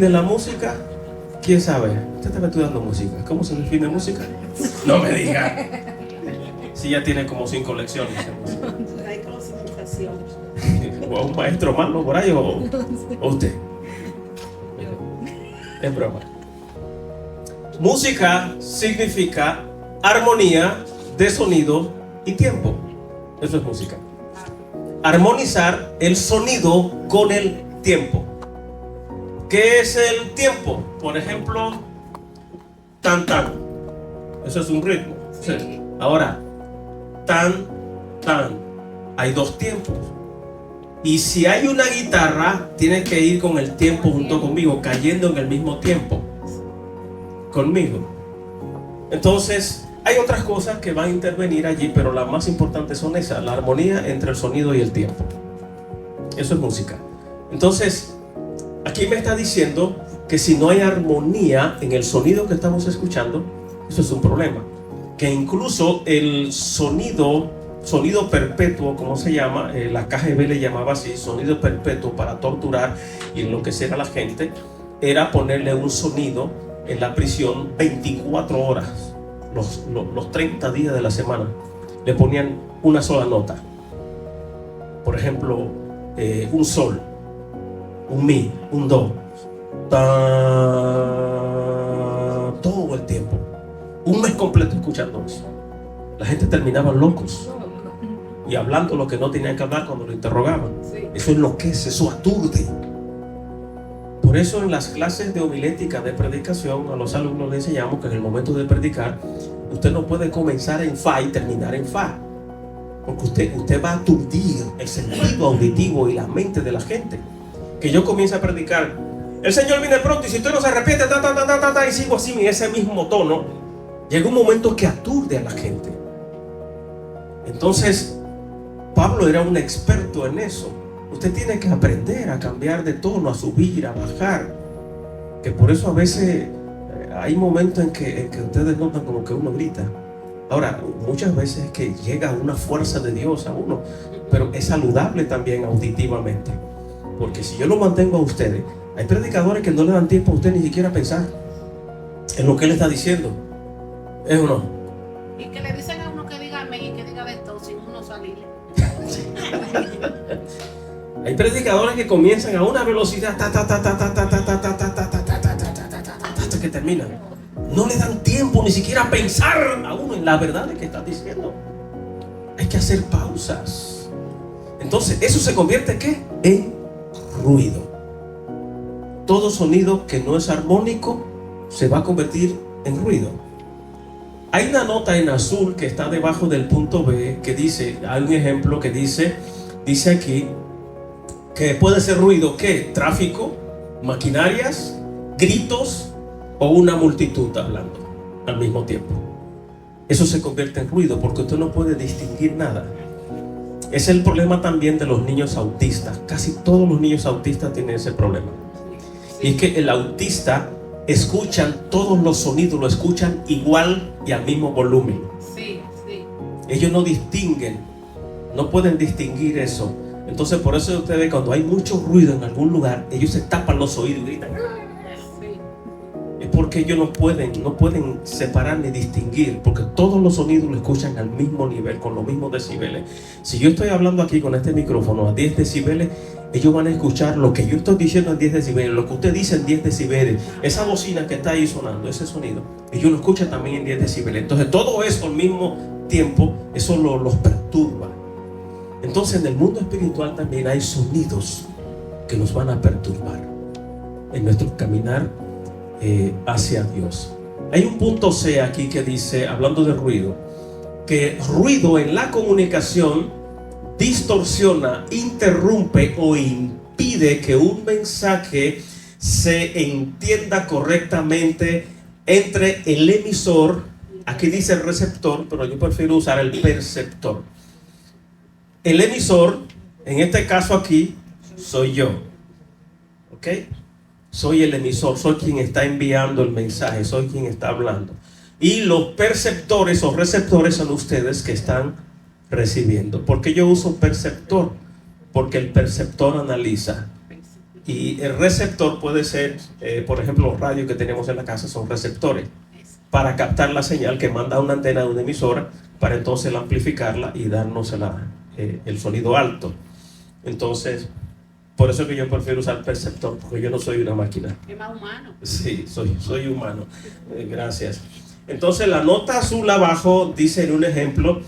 define la música? ¿Quién sabe? Usted está estudiando música. ¿Cómo se define música? No me diga. Si ya tiene como 5 lecciones en música. Hay clasificación. ¿O un maestro malo por ahí o usted? Es broma. Música significa armonía de sonido y tiempo. Eso es música. Armonizar el sonido con el tiempo. ¿Qué es el tiempo? Por ejemplo, tan tan. Eso es un ritmo. Sí. Ahora, tan tan. Hay 2 tiempos. Y si hay una guitarra, tienes que ir con el tiempo junto conmigo, cayendo en el mismo tiempo conmigo. Entonces, hay otras cosas que van a intervenir allí, pero las más importantes son esas: la armonía entre el sonido y el tiempo. Eso es música. Entonces, aquí me está diciendo que si no hay armonía en el sonido que estamos escuchando, eso es un problema. Que incluso el sonido perpetuo, como se llama, la KGB le llamaba así, sonido perpetuo, para torturar y enloquecer a la gente, era ponerle un sonido en la prisión 24 horas, los 30 días de la semana. Le ponían una sola nota. Por ejemplo, un sol, un mi, un do, todo el tiempo, un mes completo escuchando eso. La gente terminaba locos y hablando lo que no tenían que hablar cuando lo interrogaban. Eso enloquece, eso aturde. Por eso en las clases de homilética, de predicación, a los alumnos les enseñamos que en el momento de predicar usted no puede comenzar en fa y terminar en fa, porque usted va a aturdir el sentido auditivo y la mente de la gente. Que yo comience a predicar: el Señor viene pronto, y si usted no se arrepiente, y sigo así en ese mismo tono, llega un momento que aturde a la gente. Entonces, Pablo era un experto en eso. Usted tiene que aprender a cambiar de tono, a subir, a bajar. Que por eso a veces hay momentos en que ustedes notan como que uno grita. Ahora, muchas veces es que llega una fuerza de Dios a uno, pero es saludable también auditivamente. Porque si yo lo mantengo a ustedes, hay predicadores que no le dan tiempo a usted ni siquiera a pensar en lo que él está diciendo. ¿Es o no? Y que le dicen a uno que diga amén y que diga de todo sin uno salir. Hay predicadores que comienzan a una velocidad hasta que terminan. No le dan tiempo ni siquiera a pensar a uno en la verdad de que está diciendo. Hay que hacer pausas. Entonces, eso se convierte ¿qué? En ruido. Todo sonido que no es armónico se va a convertir en ruido. Hay una nota en azul que está debajo del punto B que dice, hay un ejemplo que dice aquí que puede ser ruido, ¿qué? Tráfico, maquinarias, gritos o una multitud hablando al mismo tiempo. Eso se convierte en ruido porque usted no puede distinguir nada. Es el problema también de los niños autistas. Casi todos los niños autistas tienen ese problema. Y es que el autista escuchan todos los sonidos, lo escuchan igual y al mismo volumen. Sí. Ellos no distinguen, no pueden distinguir eso. Entonces por eso ustedes, cuando hay mucho ruido en algún lugar, ellos se tapan los oídos y gritan. Es porque ellos no pueden separar ni distinguir, porque todos los sonidos lo escuchan al mismo nivel, con los mismos decibeles. Si yo estoy hablando aquí con este micrófono a 10 decibeles, ellos van a escuchar lo que yo estoy diciendo en 10 decibeles, lo que usted dice en 10 decibeles, esa bocina que está ahí sonando, ese sonido, ellos lo escuchan también en 10 decibeles. Entonces todo eso al mismo tiempo, eso los perturba. Entonces en el mundo espiritual también hay sonidos que nos van a perturbar en nuestro caminar hacia Dios. Hay un punto C aquí que dice, hablando de ruido, que ruido en la comunicación distorsiona, interrumpe o impide que un mensaje se entienda correctamente entre el emisor, aquí dice el receptor, pero yo prefiero usar el perceptor. El emisor, en este caso aquí, soy yo, ¿ok? Soy el emisor, soy quien está enviando el mensaje, soy quien está hablando. Y los perceptores o receptores son ustedes que están recibiendo. ¿Por qué yo uso perceptor? Porque el perceptor analiza. Y el receptor puede ser, por ejemplo, los radios que tenemos en la casa son receptores para captar la señal que manda una antena de una emisora para entonces amplificarla y darnos el sonido alto. Entonces, por eso que yo prefiero usar perceptor, porque yo no soy una máquina. Es más humano. Sí, soy humano. Gracias. Entonces, la nota azul abajo dice en un ejemplo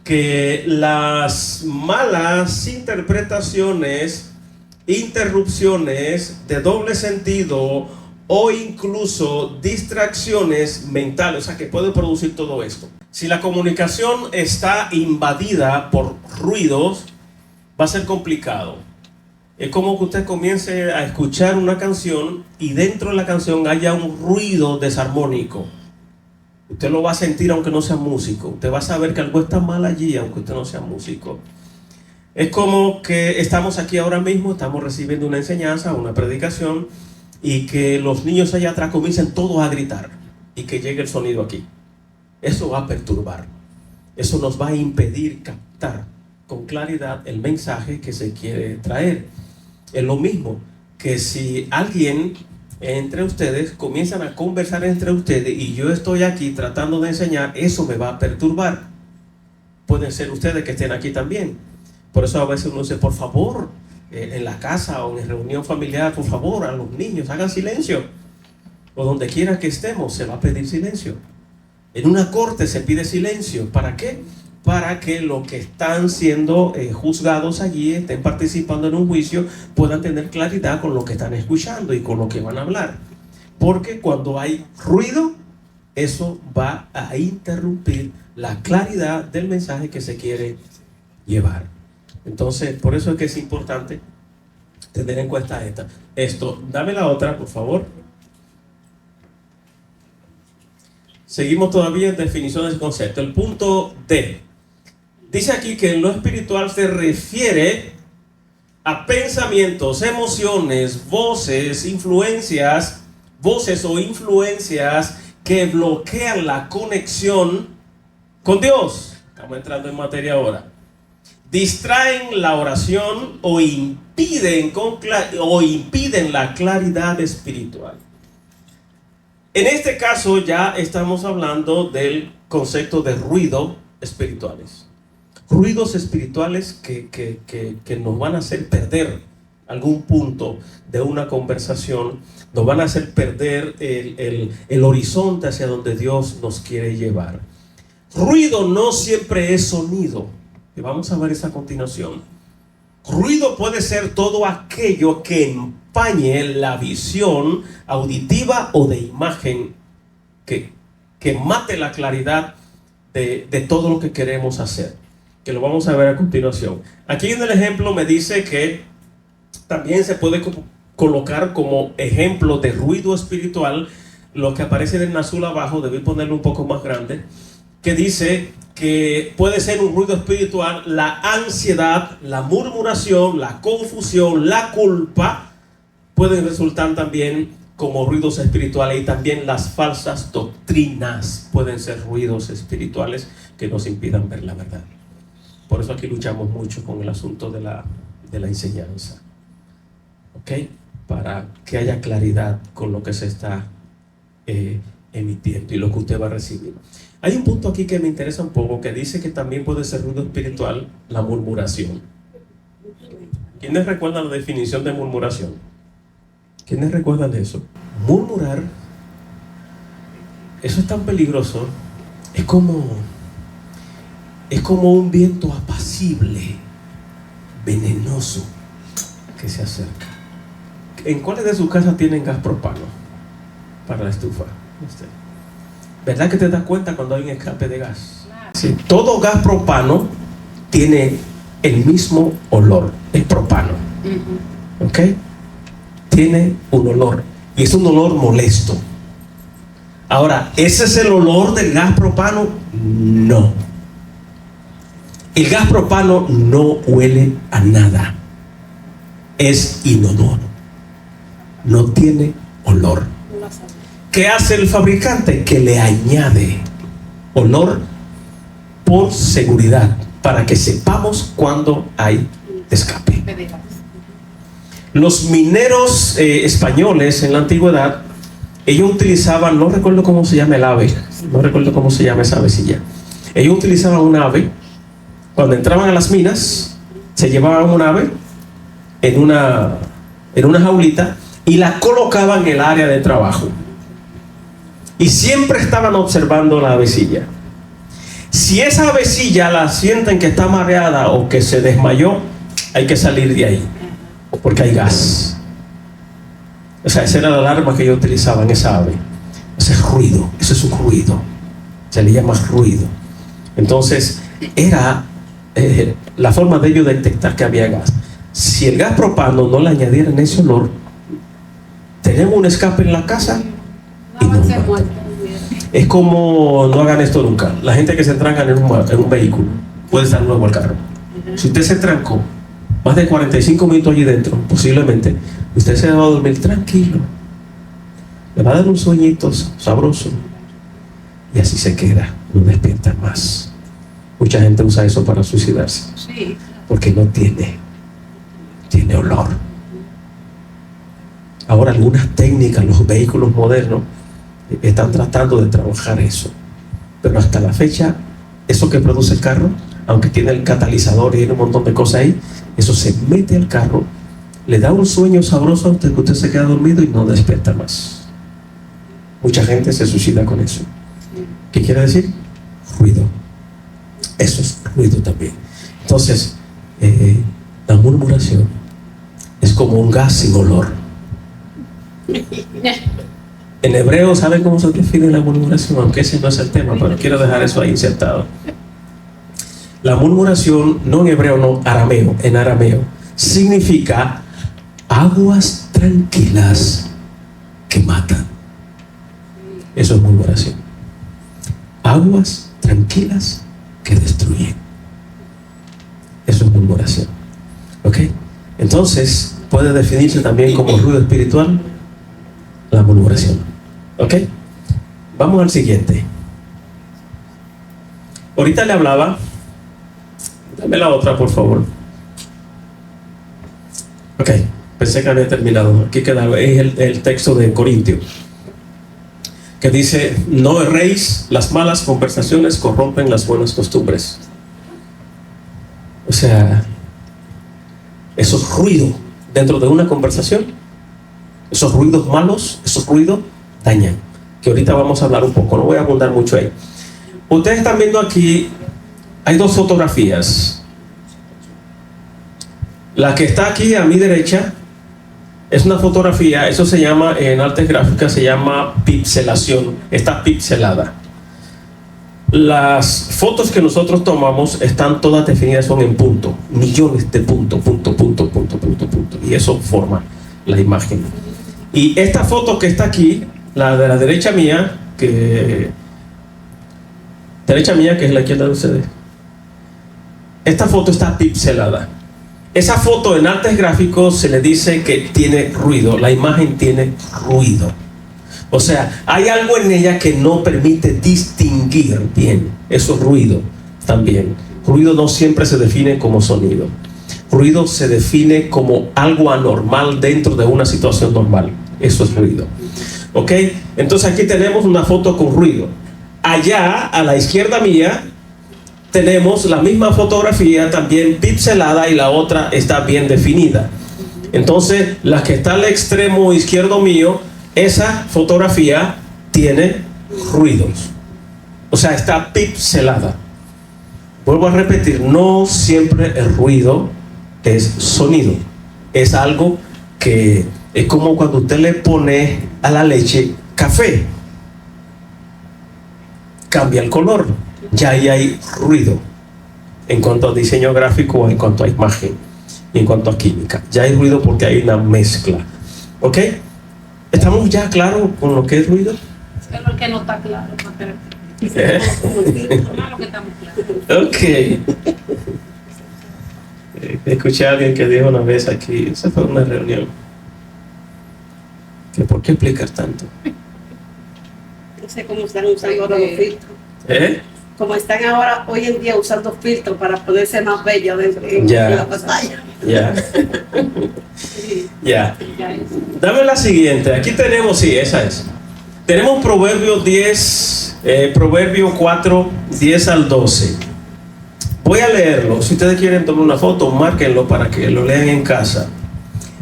que las malas interpretaciones, interrupciones de doble sentido o incluso distracciones mentales, o sea, que puede producir todo esto. Si la comunicación está invadida por ruidos, va a ser complicado. Es como que usted comience a escuchar una canción y dentro de la canción haya un ruido desarmónico. Usted lo va a sentir aunque no sea músico. Usted va a saber que algo está mal allí aunque usted no sea músico. Es como que estamos aquí ahora mismo, estamos recibiendo una enseñanza, una predicación, y que los niños allá atrás comiencen todos a gritar y que llegue el sonido aquí. Eso va a perturbar. Eso nos va a impedir captar con claridad el mensaje que se quiere traer. Es lo mismo que si alguien entre ustedes comienzan a conversar entre ustedes y yo estoy aquí tratando de enseñar, eso me va a perturbar. Pueden ser ustedes que estén aquí también. Por eso a veces uno dice, por favor, en la casa o en reunión familiar, por favor, a los niños hagan silencio. O donde quiera que estemos se va a pedir silencio. En una corte se pide silencio. ¿Para qué? Para que los que están siendo juzgados allí, estén participando en un juicio, puedan tener claridad con lo que están escuchando y con lo que van a hablar. Porque cuando hay ruido, eso va a interrumpir la claridad del mensaje que se quiere llevar. Entonces, por eso es que es importante tener en cuenta esto. Dame la otra, por favor. Seguimos todavía en definiciones de concepto. El punto D. Dice aquí que en lo espiritual se refiere a pensamientos, emociones, voces o influencias que bloquean la conexión con Dios. Estamos entrando en materia ahora. Distraen la oración o impiden la claridad espiritual. En este caso ya estamos hablando del concepto de ruido espirituales. Ruidos espirituales que nos van a hacer perder algún punto de una conversación, nos van a hacer perder el horizonte hacia donde Dios nos quiere llevar. Ruido no siempre es sonido, y vamos a ver eso a continuación. Ruido puede ser todo aquello que empañe la visión auditiva o de imagen, que mate la claridad de todo lo que queremos hacer, que lo vamos a ver a continuación. Aquí en el ejemplo me dice que también se puede colocar como ejemplo de ruido espiritual lo que aparece en el azul abajo, debí ponerlo un poco más grande, que dice que puede ser un ruido espiritual la ansiedad, la murmuración, la confusión, la culpa, pueden resultar también como ruidos espirituales, y también las falsas doctrinas pueden ser ruidos espirituales que nos impidan ver la verdad. Por eso aquí luchamos mucho con el asunto de la enseñanza, ¿ok? Para que haya claridad con lo que se está emitiendo y lo que usted va a recibir. Hay un punto aquí que me interesa un poco, que dice que también puede ser ruido espiritual la murmuración. ¿Quiénes recuerdan la definición de murmuración? ¿Quiénes recuerdan eso? Murmurar, eso es tan peligroso, es como un viento apacible, venenoso, que se acerca. ¿En cuáles de sus casas tienen gas propano para la estufa? ¿Verdad que te das cuenta cuando hay un escape de gas? Sí, todo gas propano tiene el mismo olor, es propano. ¿Ok? Tiene un olor, y es un olor molesto. Ahora, ¿ese es el olor del gas propano? No. El gas propano no huele a nada. Es inodoro. No tiene olor. ¿Qué hace el fabricante? Que le añade olor por seguridad, para que sepamos cuando hay escape. Los mineros españoles en la antigüedad, ellos utilizaban, no recuerdo cómo se llama el ave, no recuerdo cómo se llama esa avecilla. Ellos utilizaban un ave, cuando entraban a las minas, se llevaban un ave en una jaulita y la colocaban en el área de trabajo. Y siempre estaban observando la avecilla. Si esa avecilla la sienten que está mareada o que se desmayó, hay que salir de ahí, porque hay gas. O sea, esa era la alarma que ellos utilizaban, esa ave. Ese ruido, eso es un ruido. Se le llama ruido. Entonces, era la forma de ellos detectar que había gas. Si el gas propano no le añadieran ese olor, tenemos un escape en la casa y no mata. Es como, no hagan esto nunca. La gente que se tranca en un vehículo puede estar nuevo al carro. Si usted se trancó más de 45 minutos allí dentro, posiblemente usted se va a dormir tranquilo, le va a dar un sueñito sabroso y así se queda, no despierta más. Mucha gente usa eso para suicidarse, porque no tiene olor. Ahora algunas técnicas, los vehículos modernos están tratando de trabajar eso, pero hasta la fecha eso que produce el carro, aunque tiene el catalizador y tiene un montón de cosas ahí, eso se mete al carro, le da un sueño sabroso a usted, que usted se queda dormido y no despierta más. Mucha gente se suicida con eso. ¿Qué quiere decir? Ruido. Eso es ruido también. Entonces, la murmuración es como un gas sin olor. En hebreo, ¿saben cómo se define la murmuración? Aunque ese no es el tema, pero quiero dejar eso ahí insertado. La murmuración, no en hebreo, no, arameo, en arameo, significa aguas tranquilas que matan. Eso es murmuración. Aguas tranquilas que destruyen. Eso es murmuración. ¿Ok? Entonces, puede definirse también como ruido espiritual la murmuración. ¿Ok? Vamos al siguiente. Ahorita le hablaba. Dame la otra, por favor. Ok, pensé que había terminado. Aquí queda, es el texto de Corintios, que dice: no erréis, las malas conversaciones corrompen las buenas costumbres. O sea, esos ruidos dentro de una conversación, esos ruidos malos, esos ruidos dañan, que ahorita vamos a hablar un poco, no voy a abundar mucho ahí. Ustedes están viendo aquí, hay dos fotografías. La que está aquí a mi derecha es una fotografía, eso se llama, en artes gráficas se llama pixelación, está pixelada. Las fotos que nosotros tomamos están todas definidas, son en punto, millones de puntos, punto, y eso forma la imagen. Y esta foto que está aquí, la de la derecha mía, que es la izquierda de ustedes, esta foto está pixelada. Esa foto en artes gráficos se le dice que tiene ruido, la imagen tiene ruido. O sea, hay algo en ella que no permite distinguir bien. Eso es ruido también. Ruido no siempre se define como sonido. Ruido se define como algo anormal dentro de una situación normal. Eso es ruido. ¿Ok? Entonces aquí tenemos una foto con ruido. Allá, a la izquierda mía, tenemos la misma fotografía también pixelada y la otra está bien definida. Entonces, la que está al extremo izquierdo mío, esa fotografía tiene ruidos. O sea, está pixelada. Vuelvo a repetir, no siempre el ruido es sonido. Es algo que es como cuando usted le pone a la leche café. Cambia el color. Ya ahí hay ruido en cuanto a diseño gráfico, en cuanto a imagen y en cuanto a química. Ya hay ruido porque hay una mezcla. ¿Ok? ¿Estamos ya claros con lo que es ruido? Es lo que no está claro. Ok. Escuché a alguien que dijo una vez aquí, esa fue una reunión, que ¿por qué explicar tanto? No sé cómo están usando ahora los filtros. como están ahora hoy en día usando filtros para poder ser más bello en la pantalla. Ya. Sí, Ya. ya es. Dame la siguiente. Aquí tenemos, sí, esa es. Tenemos Proverbios 10, Proverbio 4, 10 al 12. Voy a leerlo. Si ustedes quieren tomar una foto, márquenlo para que lo lean en casa.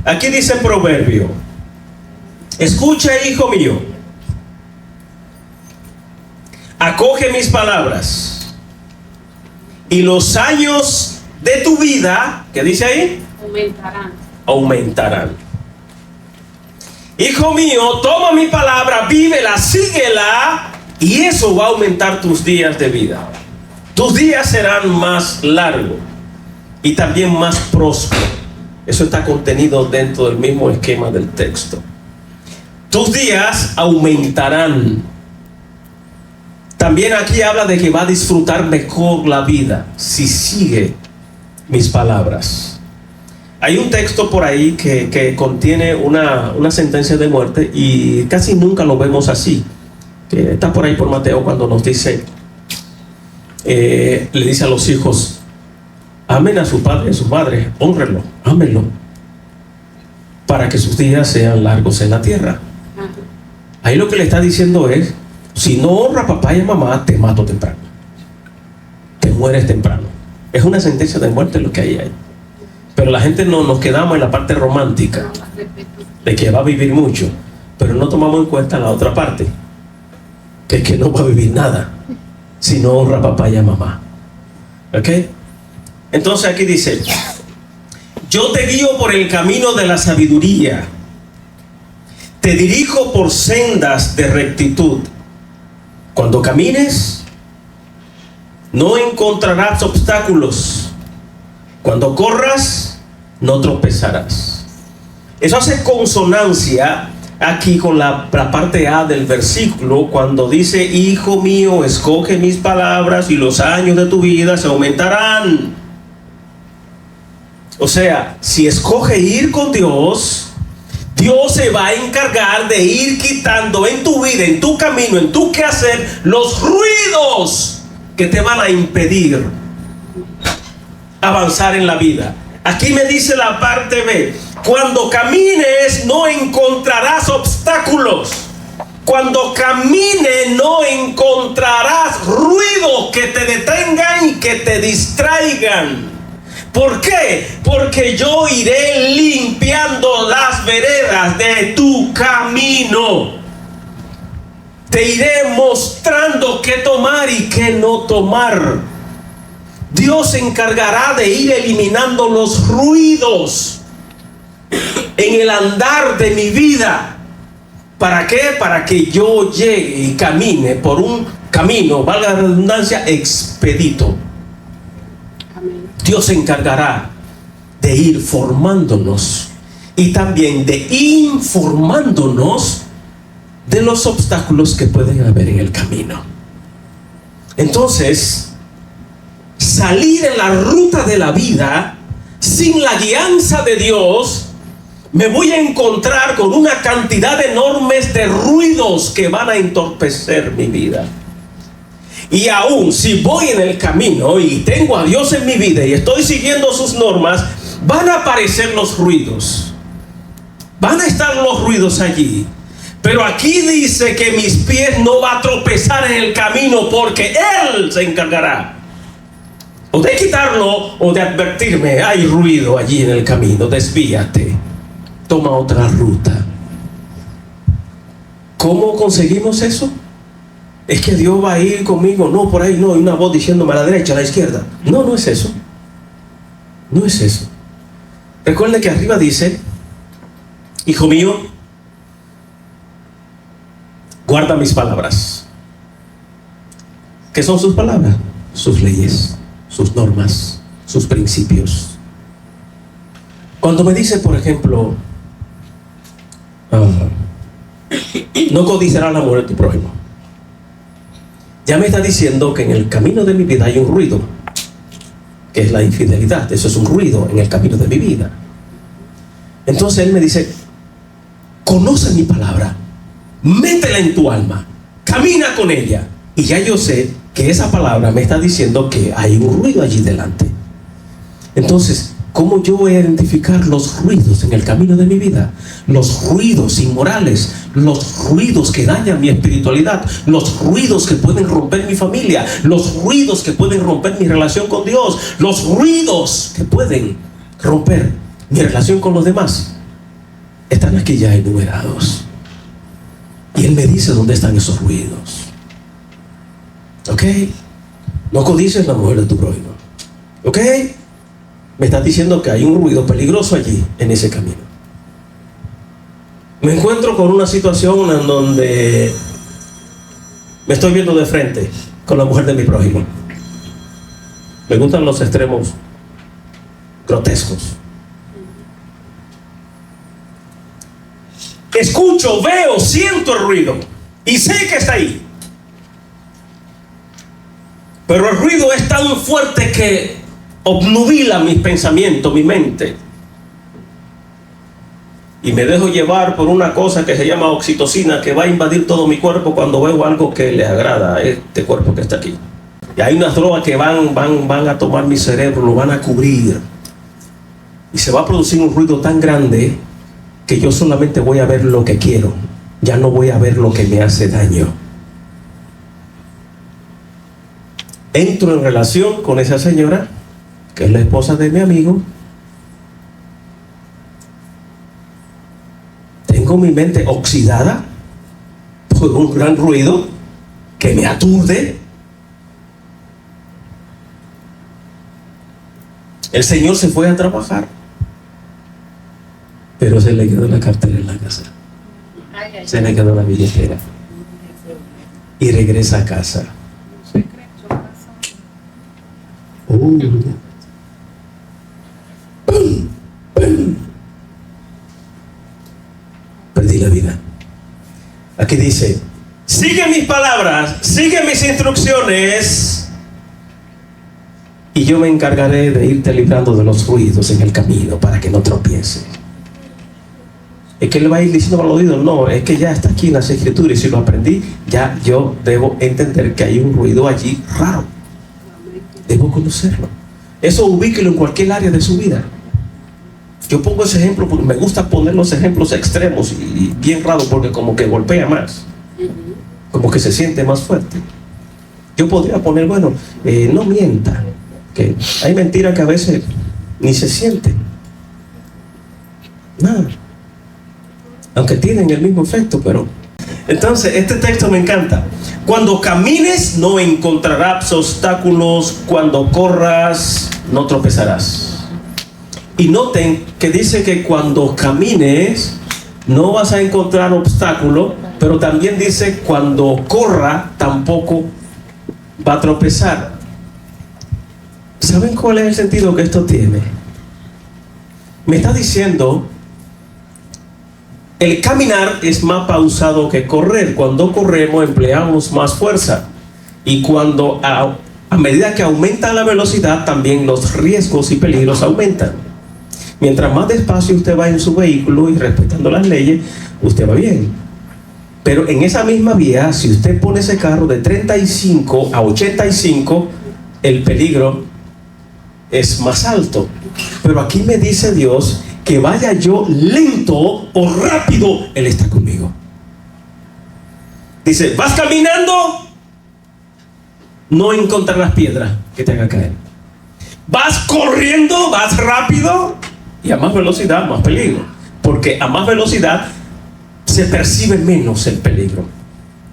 Aquí dice Proverbio: escucha, hijo mío, acoge mis palabras, y los años de tu vida, ¿qué dice ahí? Aumentarán. Hijo mío, toma mi palabra, vívela, síguela, y eso va a aumentar tus días de vida. Tus días serán más largos y también más prósperos. Eso está contenido dentro del mismo esquema del texto. Tus días aumentarán. También aquí habla de que va a disfrutar mejor la vida si sigue mis palabras. Hay un texto por ahí que contiene una sentencia de muerte, y casi nunca lo vemos así. Que está por ahí por Mateo, cuando nos dice, le dice a los hijos: amen a su padre y a su madre, honrenlo, ámenlo, para que sus días sean largos en la tierra. Ahí lo que le está diciendo es: si no honra a papá y a mamá, te mato temprano, te mueres temprano. Es una sentencia de muerte lo que hay ahí. Pero la gente no nos quedamos en la parte romántica de que va a vivir mucho, pero no tomamos en cuenta la otra parte, que es que no va a vivir nada si no honra a papá y a mamá. ¿Ok? Entonces aquí dice: yo te guío por el camino de la sabiduría, te dirijo por sendas de rectitud. Cuando camines, no encontrarás obstáculos. Cuando corras, no tropezarás. Eso hace consonancia aquí con la parte A del versículo, cuando dice: hijo mío, escoge mis palabras y los años de tu vida se aumentarán. O sea, si escoge ir con Dios, Dios se va a encargar de ir quitando en tu vida, en tu camino, en tu quehacer, los ruidos que te van a impedir avanzar en la vida. Aquí me dice la parte B: cuando camines no encontrarás obstáculos. Cuando camines no encontrarás ruidos que te detengan y que te distraigan. ¿Por qué? Porque yo iré limpiando las veredas de tu camino. Te iré mostrando qué tomar y qué no tomar. Dios se encargará de ir eliminando los ruidos en el andar de mi vida. ¿Para qué? Para que yo llegue y camine por un camino, valga la redundancia, expedito. Dios se encargará de ir formándonos y también de informándonos de los obstáculos que pueden haber en el camino. Entonces, salir en la ruta de la vida sin la guianza de Dios, me voy a encontrar con una cantidad enorme de ruidos que van a entorpecer mi vida. Y aún si voy en el camino y tengo a Dios en mi vida y estoy siguiendo sus normas, van a aparecer los ruidos. Van a estar los ruidos allí. Pero aquí dice que mis pies no van a tropezar en el camino, porque Él se encargará o de quitarlo o de advertirme: hay ruido allí en el camino, desvíate, toma otra ruta. ¿Cómo conseguimos eso? Es que Dios va a ir conmigo. No, por ahí no, hay una voz diciéndome a la derecha, a la izquierda. No, no es eso. No es eso. Recuerde que arriba dice: hijo mío, guarda mis palabras. ¿Qué son sus palabras? Sus leyes, sus normas, sus principios. Cuando me dice, por ejemplo, no codiciarás la mujer de tu prójimo, ya me está diciendo que en el camino de mi vida hay un ruido, que es la infidelidad. Eso es un ruido en el camino de mi vida. Entonces Él me dice: conoce mi palabra, métela en tu alma, camina con ella, y ya yo sé que esa palabra me está diciendo que hay un ruido allí delante. Entonces, ¿cómo yo voy a identificar los ruidos en el camino de mi vida? Los ruidos inmorales, los ruidos que dañan mi espiritualidad, los ruidos que pueden romper mi familia, los ruidos que pueden romper mi relación con Dios, los ruidos que pueden romper mi relación con los demás. Están aquí ya enumerados. Y Él me dice dónde están esos ruidos. ¿Ok? No codices la mujer de tu prójimo. ¿Ok? Me está diciendo que hay un ruido peligroso allí, en ese camino. Me encuentro con una situación en donde me estoy viendo de frente con la mujer de mi prójimo. Me gustan los extremos grotescos. Escucho, veo, siento el ruido y sé que está ahí. Pero el ruido es tan fuerte que obnubila mis pensamientos, mi mente. Y me dejo llevar por una cosa que se llama oxitocina, que va a invadir todo mi cuerpo cuando veo algo que le agrada a este cuerpo que está aquí. Y hay unas drogas que van a tomar mi cerebro, lo van a cubrir. Y se va a producir un ruido tan grande que yo solamente voy a ver lo que quiero. Ya no voy a ver lo que me hace daño. Entro en relación con esa señora, que es la esposa de mi amigo. Tengo mi mente oxidada por un gran ruido que me aturde. El Señor se fue a trabajar, pero se le quedó la cartera en la casa. Se le quedó la billetera. Y regresa a casa. ¡Pum! ¡Pum! Perdí la vida. Aquí dice: sigue mis palabras, sigue mis instrucciones, y yo me encargaré de irte librando de los ruidos en el camino para que no tropieces. Es que le va a ir diciendo al oído, no, es que ya está aquí en las escrituras y si lo aprendí, ya yo debo entender que hay un ruido allí raro. Debo conocerlo. Eso ubíquelo en cualquier área de su vida. Yo pongo ese ejemplo porque me gusta poner los ejemplos extremos y bien raro, porque como que golpea más, como que se siente más fuerte. Yo podría poner, bueno, no mienta, que hay mentiras que a veces ni se sienten. Nada. Aunque tienen el mismo efecto, pero... Entonces, este texto me encanta. Cuando camines no encontrarás obstáculos, cuando corras no tropezarás. Y noten que dice que cuando camines no vas a encontrar obstáculos, pero también dice cuando corra tampoco va a tropezar. ¿Saben cuál es el sentido que esto tiene? Me está diciendo, el caminar es más pausado que correr. Cuando corremos empleamos más fuerza. Y cuando a medida que aumenta la velocidad, también los riesgos y peligros aumentan. Mientras más despacio usted va en su vehículo y respetando las leyes, usted va bien. Pero en esa misma vía, si usted pone ese carro de 35 a 85, el peligro es más alto. Pero aquí me dice Dios que vaya yo lento o rápido, Él está conmigo. Dice, vas caminando, no encontrarás piedra que te haga caer. Vas corriendo, vas rápido, y a más velocidad, más peligro. Porque a más velocidad se percibe menos el peligro.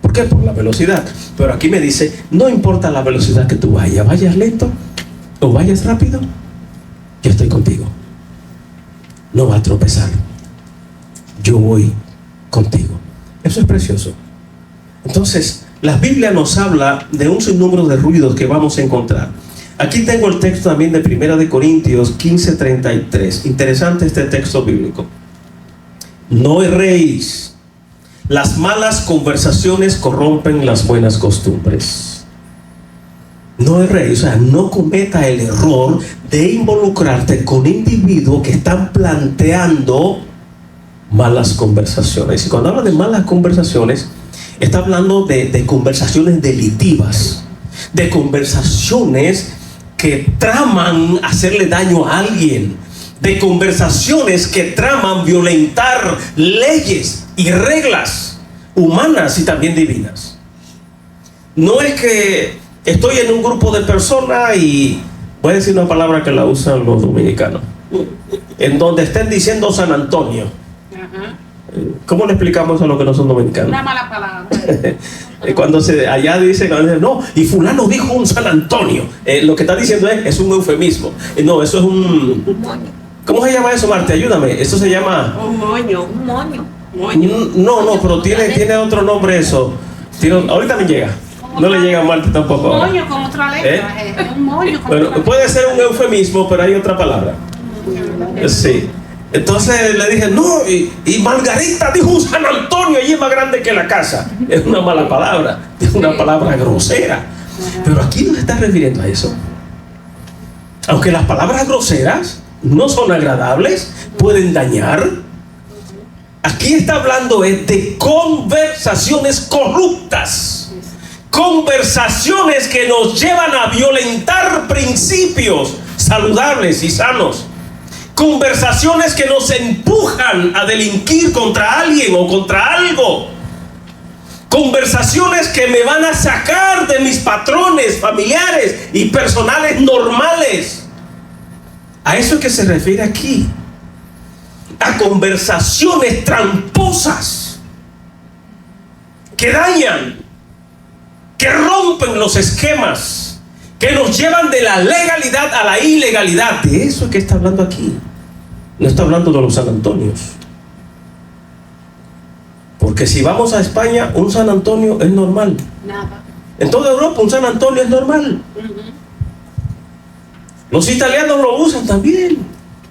¿Por qué? Por la velocidad. Pero aquí me dice, no importa la velocidad que tú vayas lento o vayas rápido, yo estoy contigo. No va a tropezar. Yo voy contigo. Eso es precioso. Entonces, la Biblia nos habla de un sinnúmero de ruidos que vamos a encontrar. Aquí tengo el texto también de 1 Corintios 15:33. Interesante este texto bíblico. No erréis. Las malas conversaciones corrompen las buenas costumbres. No erréis, o sea, no cometa el error de involucrarte con individuos que están planteando malas conversaciones. Y cuando habla de malas conversaciones, está hablando de conversaciones delictivas, de conversaciones que traman hacerle daño a alguien, de conversaciones que traman violentar leyes y reglas humanas y también divinas. No es que estoy en un grupo de personas y voy a decir una palabra que la usan los dominicanos, en donde estén diciendo San Antonio. Ajá. ¿Cómo le explicamos a los que no son dominicanos? Una mala palabra. Cuando allá dicen, no, y fulano dijo un San Antonio, lo que está diciendo es un eufemismo. No, eso es un moño. ¿cómo se llama eso, Marte? Ayúdame. Eso se llama Un moño. Moño. no, pero tiene otro nombre eso. Ahorita me llega. No le llega a Marte tampoco. Un moño con otra letra. Es un moño con Bueno, otra puede ser un eufemismo, pero hay otra palabra. letra. Sí. Entonces le dije, no, y Margarita dijo un San Antonio, allí es más grande que la casa. Es una mala palabra, es una palabra grosera. Pero aquí no se está refiriendo a eso. Aunque las palabras groseras no son agradables, pueden dañar. Aquí está hablando de conversaciones corruptas. Conversaciones que nos llevan a violentar principios saludables y sanos. Conversaciones que nos empujan a delinquir contra alguien o contra algo. Conversaciones que me van a sacar de mis patrones familiares y personales normales. A eso es que se refiere aquí. A conversaciones tramposas que dañan, que rompen los esquemas, que nos llevan de la legalidad a la ilegalidad. De eso es que está hablando aquí. No está hablando de los San Antonios. Porque si vamos a España, un San Antonio es normal. Nada. En toda Europa un San Antonio es normal. Los italianos lo usan también.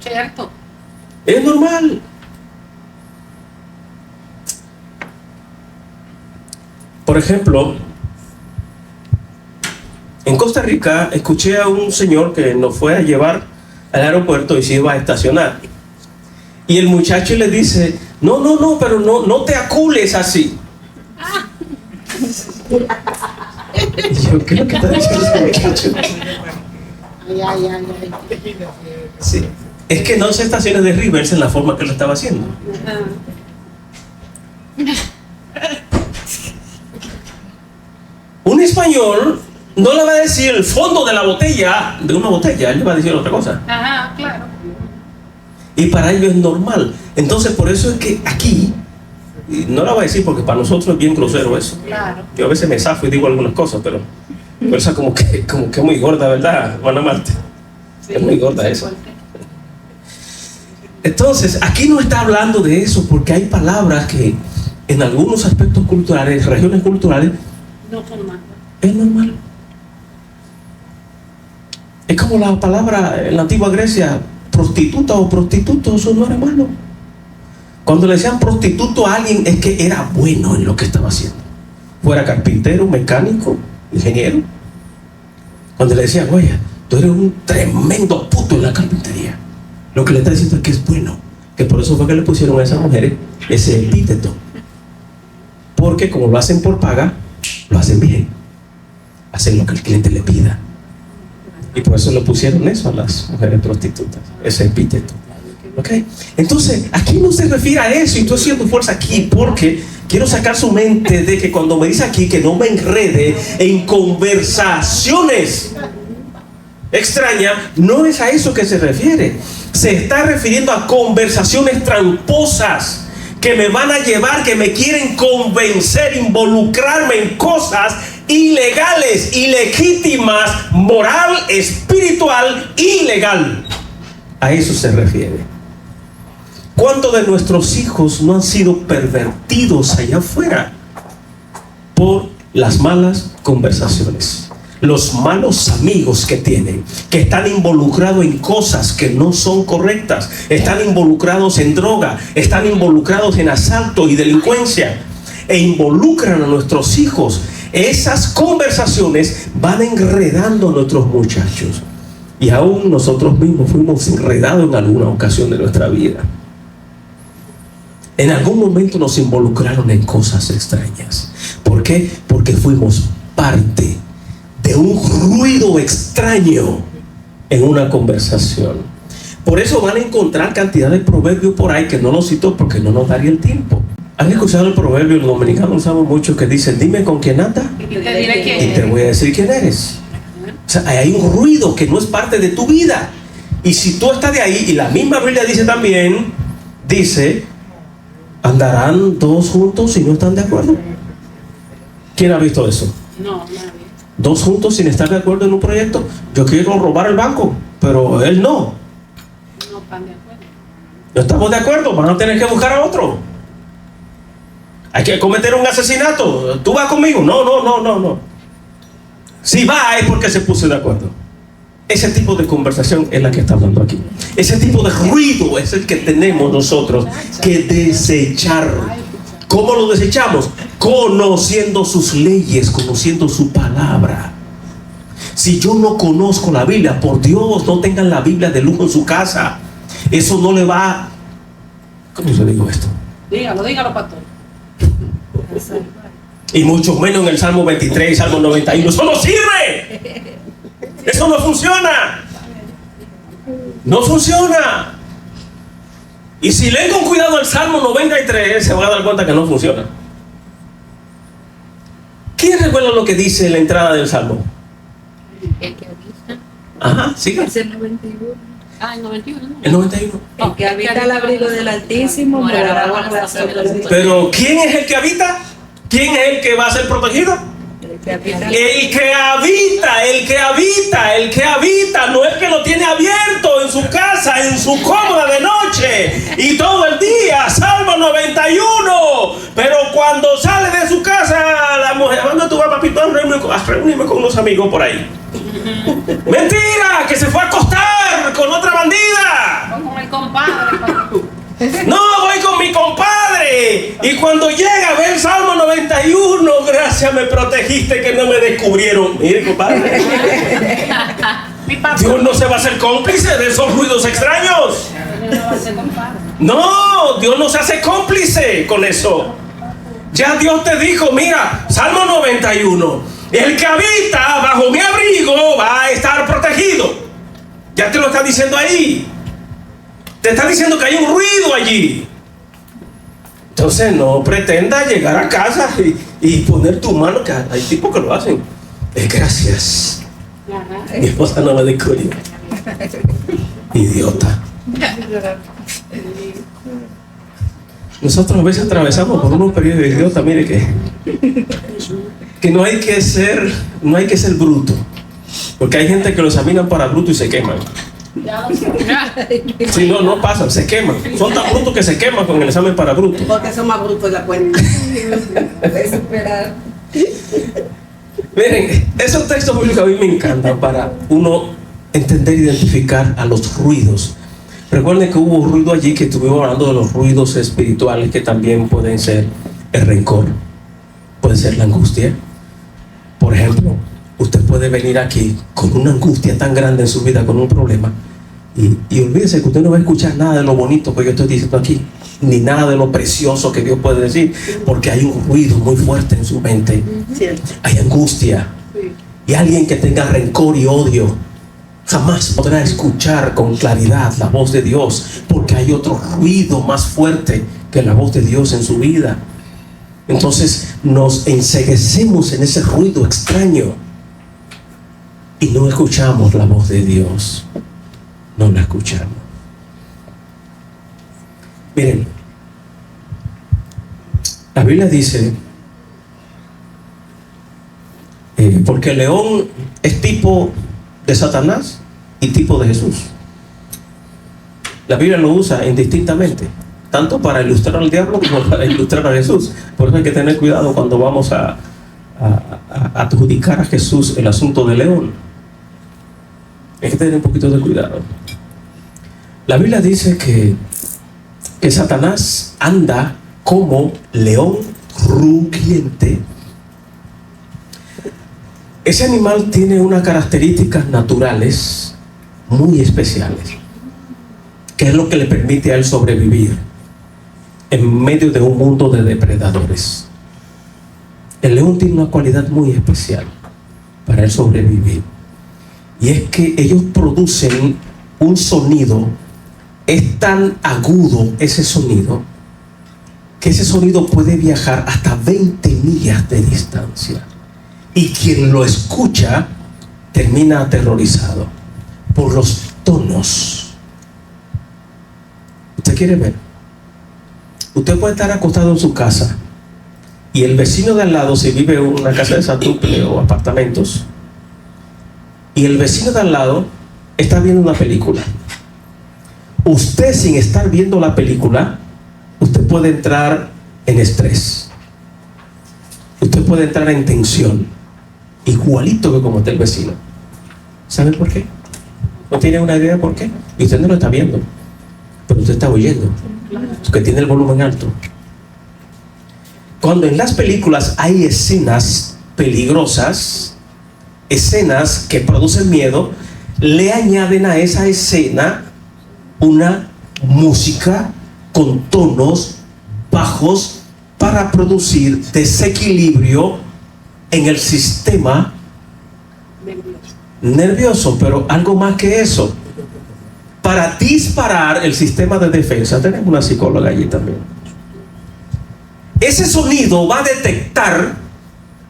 Cierto. Es normal. Por ejemplo, en Costa Rica escuché a un señor que nos fue a llevar al aeropuerto y se iba a estacionar. Y el muchacho le dice, no, pero no te acules así. Y yo, ¿qué es lo que está diciendo ese muchacho? Ay. Sí. Es que no se estaciona de reverse en la forma que lo estaba haciendo. Un español no le va a decir el fondo de la botella, de una botella, él le va a decir otra cosa. Ajá, claro. Y para ellos es normal. Entonces por eso es que aquí, y no la voy a decir porque para nosotros es bien grosero eso. Claro. Yo a veces me zafo y digo algunas cosas, pero esa como que es muy gorda, ¿verdad, Juana Marte? Es muy gorda eso. Entonces, aquí no está hablando de eso porque hay palabras que en algunos aspectos culturales, regiones culturales, No son malas. es normal. Es como la palabra en la antigua Grecia, prostituta o prostituto, eso no era malo. Cuando le decían prostituto a alguien es que era bueno en lo que estaba haciendo. Fuera carpintero, mecánico, ingeniero. Cuando le decían, oye, tú eres un tremendo puto en la carpintería, lo que le está diciendo es que es bueno. Que por eso fue que le pusieron a esas mujeres ese epíteto. Porque como lo hacen por paga, lo hacen bien. Hacen lo que el cliente le pida. Y por eso le pusieron eso a las mujeres prostitutas, ese epíteto. ¿Ok? Entonces, aquí no se refiere a eso. Y estoy haciendo fuerza aquí porque quiero sacar su mente de que cuando me dice aquí que no me enrede en conversaciones extrañas, no es a eso que se refiere. Se está refiriendo a conversaciones tramposas que me van a llevar, que me quieren convencer, involucrarme en cosas ilegales, ilegítimas, moral, espiritual y legal. A eso se refiere. ¿Cuántos de nuestros hijos no han sido pervertidos allá afuera por las malas conversaciones? Los malos amigos que tienen, que están involucrados en cosas que no son correctas, están involucrados en droga, están involucrados en asalto y delincuencia, e involucran a nuestros hijos. Esas conversaciones van enredando a nuestros muchachos, y aún nosotros mismos fuimos enredados en alguna ocasión de nuestra vida. En algún momento nos involucraron en cosas extrañas. ¿Por qué? Porque fuimos parte de un ruido extraño en una conversación. Por eso van a encontrar cantidad de proverbios por ahí que no los cito porque no nos daría el tiempo. ¿Han escuchado el proverbio? Los dominicanos usamos mucho que dice: dime con quién andas Y te diré quién y te eres. voy a decir quién eres. O sea, hay un ruido que no es parte de tu vida. Y si tú estás de ahí, y la misma Biblia dice también, dice: andarán dos juntos si no están de acuerdo. ¿Quién ha visto eso? No, nadie. Dos juntos sin estar de acuerdo en un proyecto. Yo quiero robar el banco, pero él no. No están de acuerdo. No estamos de acuerdo, van a tener que buscar a otro. Hay que cometer un asesinato. ¿Tú vas conmigo? No. Si va es porque se puso de acuerdo. Ese tipo de conversación es la que está hablando aquí. Ese tipo de ruido es el que tenemos nosotros que desechar. ¿Cómo lo desechamos? Conociendo sus leyes, conociendo su palabra. Si yo no conozco la Biblia, por Dios, no tengan la Biblia de lujo en su casa. Eso no le va... ¿Cómo se digo esto? Dígalo, pastor. Y mucho menos en el Salmo 23, Salmo 91. ¡Eso no sirve! ¡Eso no funciona! ¡No funciona! Y si leen con cuidado el Salmo 93, se van a dar cuenta que no funciona. ¿Quién recuerda lo que dice en la entrada del Salmo? El que habita. Ajá, siga. Es el 91. Ah, el 91. ¿no? El 91. El que habita al abrigo del Altísimo morará bajo la sombra del Altísimo. Pero ¿quién es el que habita? ¿Quién es el que va a ser protegido? El que habita. El que habita, no es que lo tiene abierto en su casa, en su cómoda de noche y todo el día. Salmo 91. Pero cuando sale de su casa, la mujer: ¿dónde tú vas, papito? A reunirme con unos amigos por ahí. Mentira, que se fue a acostar con otra bandida. Con el compadre, pastor. No, voy con mi compadre. Y cuando llega a ver Salmo 91, gracias, me protegiste que no me descubrieron. Mire, compadre, Mi pastor. Dios no se va a hacer cómplice de esos ruidos extraños. No va a ser compadre. No, Dios no se hace cómplice con eso. Ya Dios te dijo: mira, Salmo 91, el que habita bajo mi abrigo va a estar protegido. Ya te lo está diciendo ahí. Te está diciendo que hay un ruido allí. Entonces no pretenda llegar a casa y poner tu mano, que hay tipos que lo hacen. Gracias. Ajá. Mi esposa no me descubrió. Idiota. Nosotros a veces atravesamos por unos periodos de idiota. Mire que no hay que ser bruto. Porque hay gente que lo examinan para bruto y se queman. Ya lo sé. Si no pasan, se queman. Son tan brutos que se queman con el examen para bruto. Porque son más brutos de la cuenta. Puedes superar. Miren, esos textos bíblicos a mí me encantan para uno entender e identificar a los ruidos. Recuerden que hubo un ruido allí, que estuvimos hablando de los ruidos espirituales, que también pueden ser el rencor, puede ser la angustia. Por ejemplo, usted puede venir aquí con una angustia tan grande en su vida, con un problema, y olvídese que usted no va a escuchar nada de lo bonito que yo estoy diciendo aquí, ni nada de lo precioso que Dios puede decir, porque hay un ruido muy fuerte en su mente. Cierto. Hay angustia. Y alguien que tenga rencor y odio jamás podrá escuchar con claridad la voz de Dios, porque hay otro ruido más fuerte que la voz de Dios en su vida. Entonces nos enceguecemos en ese ruido extraño y no escuchamos la voz de Dios. No la escuchamos. Miren, la Biblia dice, porque el león es tipo de Satanás y tipo de Jesús. La Biblia lo usa indistintamente, tanto para ilustrar al diablo como para ilustrar a Jesús. Por eso hay que tener cuidado cuando vamos a adjudicar a Jesús el asunto del león. Hay que tener un poquito de cuidado. La Biblia dice que Satanás anda como león rugiente. Ese animal tiene unas características naturales muy especiales, que es lo que le permite a él sobrevivir en medio de un mundo de depredadores. El león tiene una cualidad muy especial. para él sobrevivir. Y es que ellos producen un sonido, es tan agudo ese sonido, que ese sonido puede viajar hasta 20 millas de distancia. Y quien lo escucha termina aterrorizado por los tonos. ¿Usted quiere ver? Usted puede estar acostado en su casa y el vecino de al lado, si vive en una casa de satuple o apartamentos, y el vecino de al lado está viendo una película. Usted, sin estar viendo la película, usted puede entrar en estrés. Usted puede entrar en tensión, igualito que como está el vecino. ¿Sabe por qué? ¿No tiene una idea por qué? Y usted no lo está viendo, pero usted está oyendo, porque tiene el volumen alto. Cuando en las películas hay escenas peligrosas, escenas que producen miedo, le añaden a esa escena una música con tonos bajos para producir desequilibrio en el sistema nervioso. Pero algo más que eso, para disparar el sistema de defensa. Tenemos una psicóloga allí también. Ese sonido va a detectar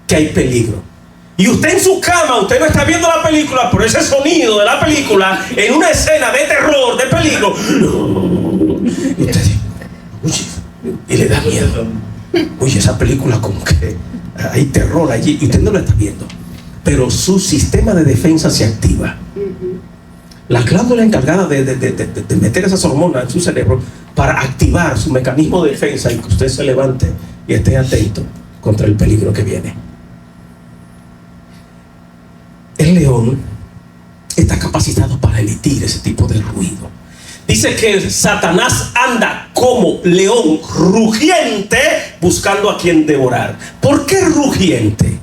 que hay peligro. Y usted en su cama, usted no está viendo la película, pero ese sonido de la película, en una escena de terror, de peligro, y usted dice, oye, y le da miedo. Oye, esa película como que hay terror allí, y usted no lo está viendo, pero su sistema de defensa se activa. La glándula encargada de meter esas hormonas en su cerebro para activar su mecanismo de defensa y que usted se levante y esté atento contra el peligro que viene. El león está capacitado para emitir ese tipo de ruido. Dice que Satanás anda como león rugiente buscando a quien devorar. ¿Por qué rugiente?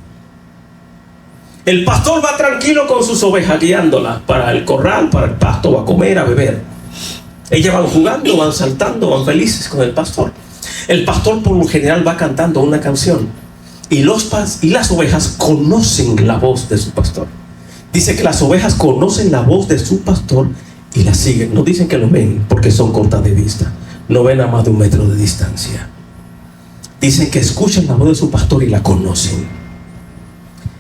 El pastor va tranquilo con sus ovejas, guiándolas para el corral, para el pasto, a comer, a beber. Ellas van jugando, van saltando, van felices con el pastor. El pastor por lo general va cantando una canción y las ovejas conocen la voz de su pastor. Dice que las ovejas conocen la voz de su pastor y la siguen. No dicen que lo ven porque son cortas de vista, no ven a más de 1 metro de distancia. Dicen que escuchan la voz de su pastor y la conocen.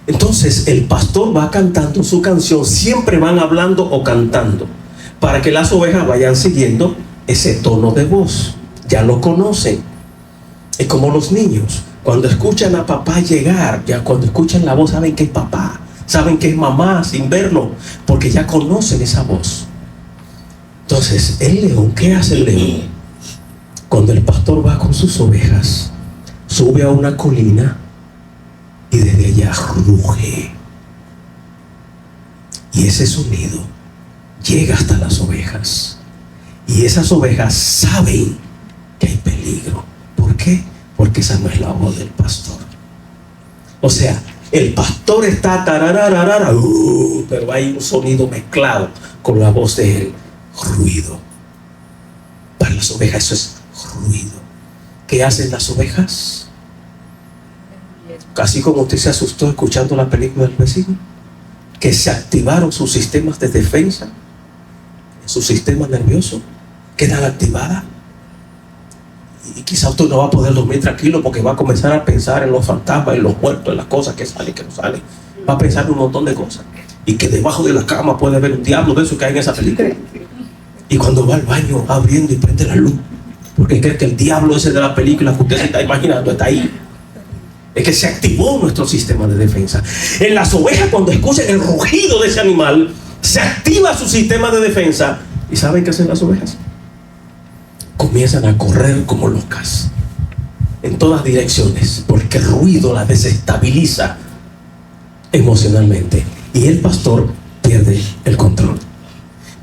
Entonces el pastor va cantando su canción, siempre van hablando o cantando, para que las ovejas vayan siguiendo ese tono de voz. Ya lo conocen. Es como los niños, cuando escuchan a papá llegar, ya cuando escuchan la voz saben que es papá, saben que es mamá sin verlo, porque ya conocen esa voz. Entonces el león, ¿qué hace el león? Cuando el pastor va con sus ovejas, sube a una colina y desde allá ruge. Y ese sonido llega hasta las ovejas. Y esas ovejas saben que hay peligro. ¿Por qué? Porque esa no es la voz del pastor. O sea, el pastor está tararararara, pero hay un sonido mezclado con la voz de él. Ruido. Para las ovejas eso es ruido. ¿Qué hacen las ovejas? Casi como usted se asustó escuchando la película del vecino, que se activaron sus sistemas de defensa, su sistema nervioso, quedan activadas. Y quizá usted no va a poder dormir tranquilo porque va a comenzar a pensar en los fantasmas, en los muertos, en las cosas que salen y que no salen. Va a pensar en un montón de cosas. Y que debajo de la cama puede haber un diablo de esos que hay en esa película. Y cuando va al baño abriendo y prende la luz, porque cree que el diablo ese de la película que usted se está imaginando está ahí. Es que se activó nuestro sistema de defensa. En las ovejas, cuando escuchan el rugido de ese animal, se activa su sistema de defensa. ¿Y saben qué hacen las ovejas? Comienzan a correr como locas en todas direcciones, porque el ruido las desestabiliza emocionalmente y el pastor pierde el control.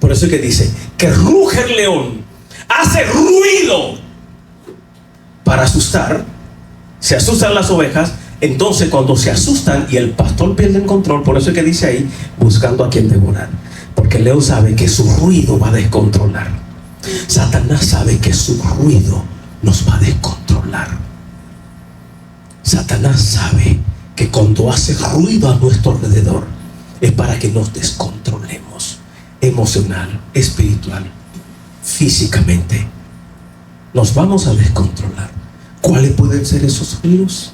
Por eso es que dice que ruge el león, hace ruido para asustar. Se asustan las ovejas. Entonces cuando se asustan y el pastor pierde el control, por eso es que dice ahí, buscando a quien devorar, porque el león sabe que su ruido va a descontrolar. Satanás sabe que su ruido nos va a descontrolar. Satanás sabe que cuando hace ruido a nuestro alrededor es para que nos descontrolemos emocional, espiritual, físicamente. Nos vamos a descontrolar. ¿Cuáles pueden ser esos ruidos?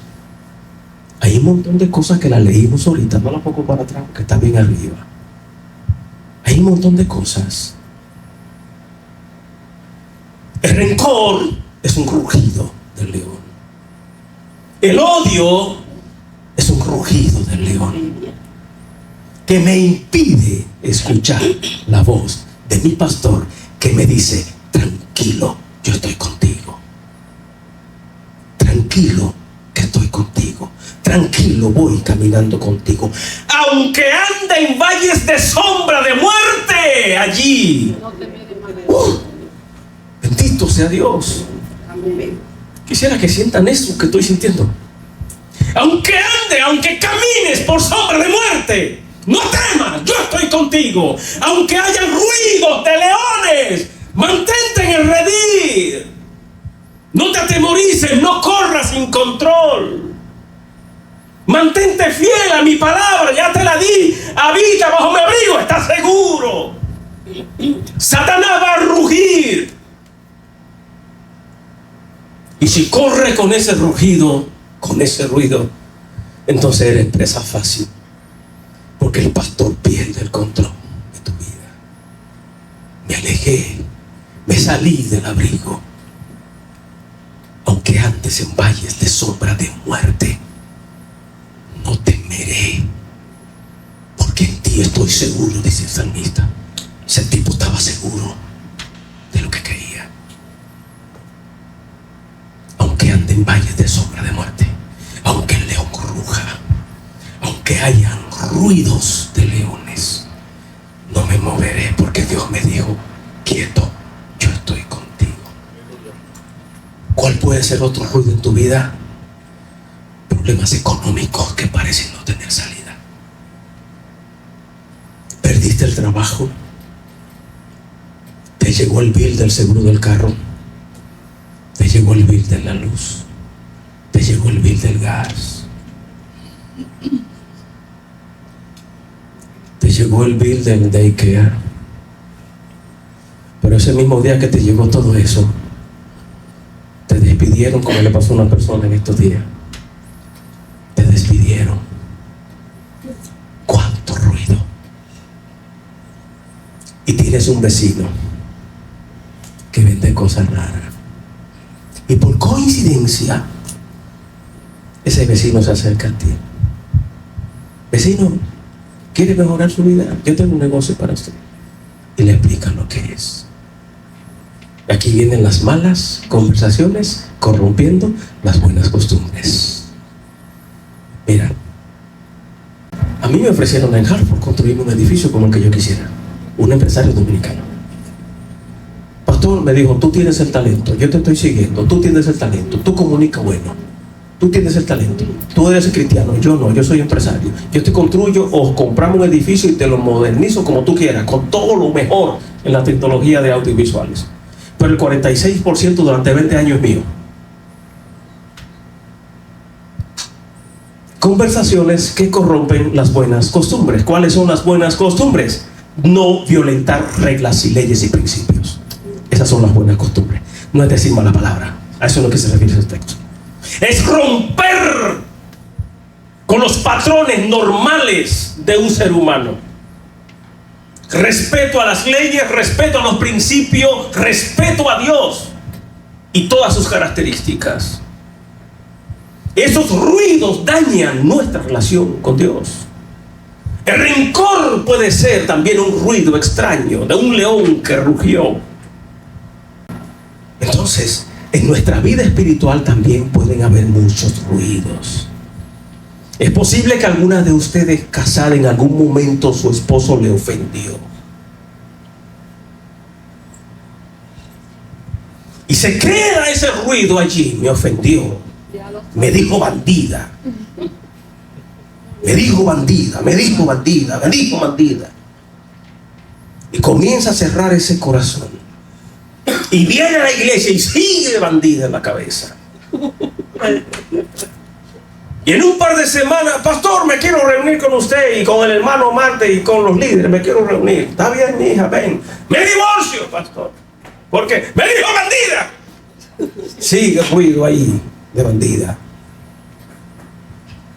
Hay un montón de cosas que las leímos ahorita, no la pongo para atrás, que está bien arriba. Hay un montón de cosas. El rencor es un rugido del león. El odio es un rugido del león que me impide escuchar la voz de mi pastor que me dice: tranquilo, yo estoy contigo. Tranquilo, que estoy contigo. Tranquilo, voy caminando contigo. Aunque ande en valles de sombra de muerte, allí. Bendito sea Dios. Quisiera que sientan eso que estoy sintiendo. Aunque camines por sombra de muerte, no temas, yo estoy contigo. Aunque haya ruidos de leones, mantente en el redil. No te atemorices, no corras sin control. Mantente fiel a mi palabra, ya te la di. Habita bajo mi abrigo, estás seguro. Satanás va a rugir. Y si corre con ese rugido, con ese ruido, entonces eres presa fácil. Porque el pastor pierde el control de tu vida. Me alejé, me salí del abrigo. Aunque andes en valles de sombra de muerte, no temeré, porque en ti estoy seguro, dice el salmista. Ese tipo estaba seguro de lo que creía. Aunque ande en valles de sombra de muerte, aunque el león ruja, aunque hayan ruidos de leones, no me moveré, porque Dios me dijo: quieto, yo estoy contigo. ¿Cuál puede ser otro ruido en tu vida? Problemas económicos que parecen no tener salida. Perdiste el trabajo. Te llegó el bill del seguro del carro. Te llegó el bill de la luz. Te llegó el bill del gas. Te llegó el bill del daycare. Pero ese mismo día que te llegó todo eso, te despidieron, como le pasó a una persona en estos días. Te despidieron. Cuánto ruido. Y tienes un vecino que vende cosas raras. Y por coincidencia, ese vecino se acerca a ti. Vecino, ¿quiere mejorar su vida? Yo tengo un negocio para usted. Y le explica lo que es. Aquí vienen las malas conversaciones corrompiendo las buenas costumbres. Mira, a mí me ofrecieron en Hartford construirme un edificio como el que yo quisiera. Un empresario dominicano. Pastor me dijo: tú tienes el talento, yo te estoy siguiendo, tú tienes el talento, tú comunicas bueno, tú tienes el talento, tú eres cristiano, yo no, yo soy empresario. Yo te construyo o compramos un edificio y te lo modernizo como tú quieras, con todo lo mejor en la tecnología de audiovisuales. Pero el 46% durante 20 años es mío. Conversaciones que corrompen las buenas costumbres. ¿Cuáles son las buenas costumbres? No violentar reglas y leyes y principios. Esas son las buenas costumbres. No es decir mala palabra. A eso es lo que se refiere ese texto. Es romper con los patrones normales de un ser humano. Respeto a las leyes, respeto a los principios, respeto a Dios y todas sus características. Esos ruidos dañan nuestra relación con Dios. El rencor puede ser también un ruido extraño de un león que rugió. Entonces, en nuestra vida espiritual también pueden haber muchos ruidos. Es posible que alguna de ustedes casada en algún momento su esposo le ofendió. Y se queda ese ruido allí. Me ofendió. Me dijo bandida. Me dijo bandida, me dijo bandida, me dijo bandida. Y comienza a cerrar ese corazón. Y viene a la iglesia y sigue bandida en la cabeza. Y en un par de semanas, pastor, me quiero reunir con usted y con el hermano Marte y con los líderes, me quiero reunir. Está bien, mi hija, ven. Me divorcio, pastor. Porque me dijo bandida. Sigue el ruido ahí de bandida.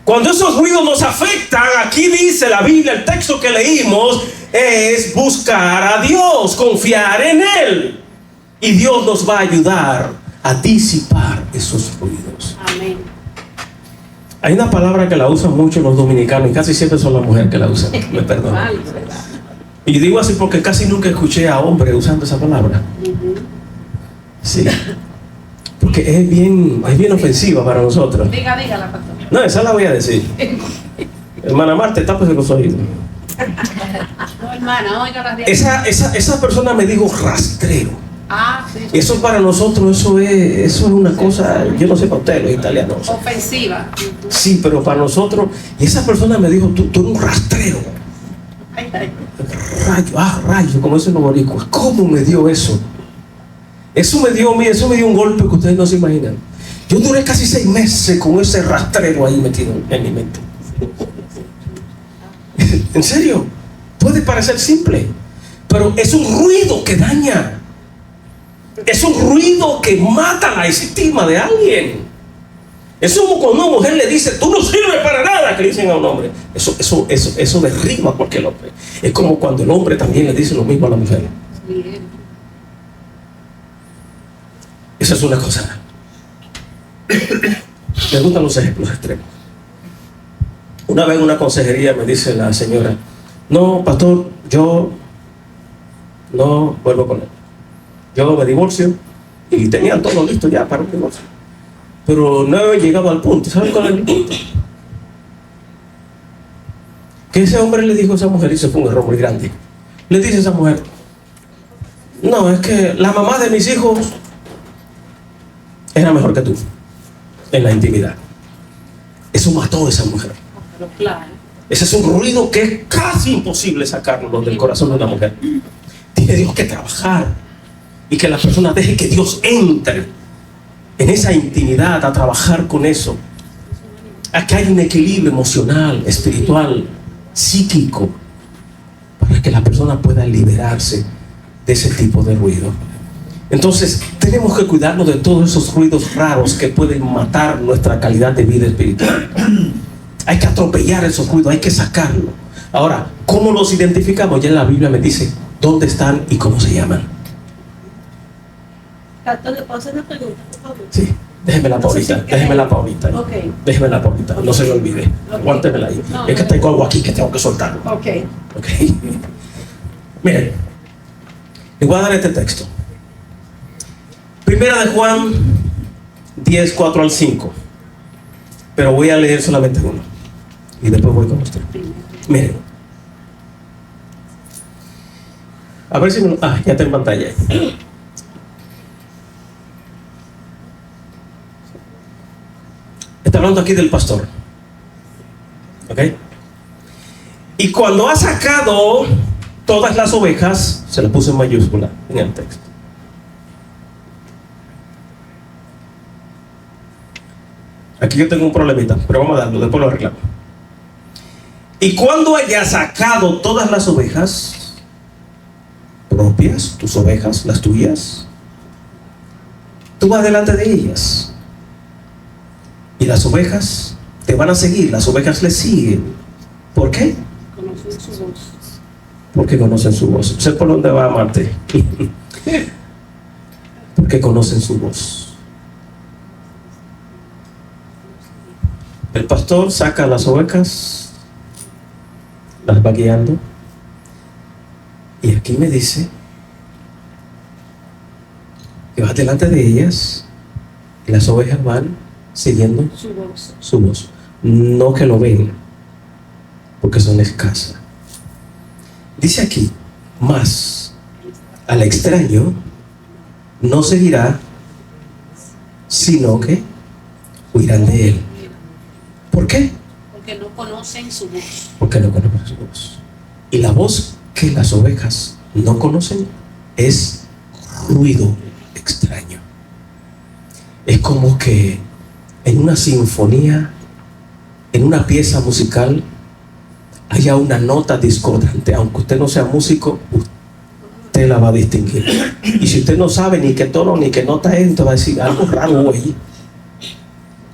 Cuando esos ruidos nos afectan, aquí dice la Biblia, el texto que leímos, es buscar a Dios, confiar en Él. Y Dios nos va a ayudar a disipar esos ruidos. Amén. Hay una palabra que la usan mucho los dominicanos y casi siempre son las mujeres que la usan. Me perdonan. Y yo digo así porque casi nunca escuché a hombres usando esa palabra. Sí. Porque es bien ofensiva para nosotros. Dígala, pastor. No, esa la voy a decir. Hermana Marta, tápese los oídos. No, hermana, oiga las de Esa persona me dijo rastrero. sí. Eso para nosotros, eso es una cosa, yo no sé para ustedes, los italianos. Ofensiva. Sí, pero para nosotros, y esa persona me dijo, tú eres un rastrero. Ay. Rayo, como dicen los boricuas. ¿Cómo me dio eso? Eso me dio un golpe que ustedes no se imaginan. Yo duré casi 6 meses con ese rastrero ahí metido en mi mente. En serio, puede parecer simple, pero es un ruido que daña. Es un ruido que mata la estima de alguien. Es como cuando una mujer le dice, tú no sirves para nada, que le dicen a un hombre. Eso derriba a cualquier hombre. Es como cuando el hombre también le dice lo mismo a la mujer. Esa es una cosa. Me gustan los ejemplos extremos. Una vez en una consejería me dice la señora, no, pastor, yo no vuelvo con él. Yo me divorcio y tenían todo listo ya para un divorcio. Pero no he llegado al punto. ¿Saben cuál es el punto? Que ese hombre le dijo a esa mujer, y eso fue un error muy grande. Le dice a esa mujer, no, es que la mamá de mis hijos era mejor que tú en la intimidad. Eso mató a esa mujer. Pero claro. Ese es un ruido que es casi imposible sacarlo del corazón de una mujer. Tiene Dios que trabajar y que la persona deje que Dios entre en esa intimidad a trabajar con eso. Aquí hay un equilibrio emocional, espiritual, psíquico, para que la persona pueda liberarse de ese tipo de ruido. Entonces tenemos que cuidarnos de todos esos ruidos raros que pueden matar nuestra calidad de vida espiritual. Hay que atropellar esos ruidos, hay que sacarlos. Ahora, ¿cómo los identificamos? Ya en la Biblia me dice dónde están y cómo se llaman. Pastor, ¿le puedo hacer una pregunta, por favor? Sí, déjemela para ahorita. Ok. Déjemela para ahorita, no se me olvide. Aguántemela ahí. Es que tengo algo aquí que tengo que soltarlo. Ok. Miren, les voy a dar este texto. Primera de Juan 10, 4 al 5. Pero voy a leer solamente uno. Y después voy con usted. Miren. A ver si me lo... ya está en pantalla. Está hablando aquí del pastor. ¿Ok? Y cuando ha sacado todas las ovejas, se las puse en mayúscula en el texto. Aquí yo tengo un problemita, pero vamos a darlo, después lo arreglamos. Y cuando haya sacado todas las ovejas propias, tus ovejas, las tuyas, tú vas delante de ellas. Y las ovejas te van a seguir, las ovejas le siguen. ¿Por qué? Conocen su voz. Porque conocen su voz. Sé por dónde va Marte. Porque conocen su voz. El pastor saca las ovejas, las va guiando, y aquí me dice que va delante de ellas y las ovejas van siguiendo su voz. No que lo ven, porque son escasas. Dice aquí, más al extraño no seguirá, sino que huirán de él. ¿Por qué? Porque no conocen su voz. Porque no conocen su voz. Y la voz que las ovejas no conocen es ruido extraño. Es como que en una sinfonía en una pieza musical haya una nota discordante, aunque usted no sea músico, usted la va a distinguir. Y si usted no sabe ni qué tono ni qué nota es, usted va a decir algo raro, güey,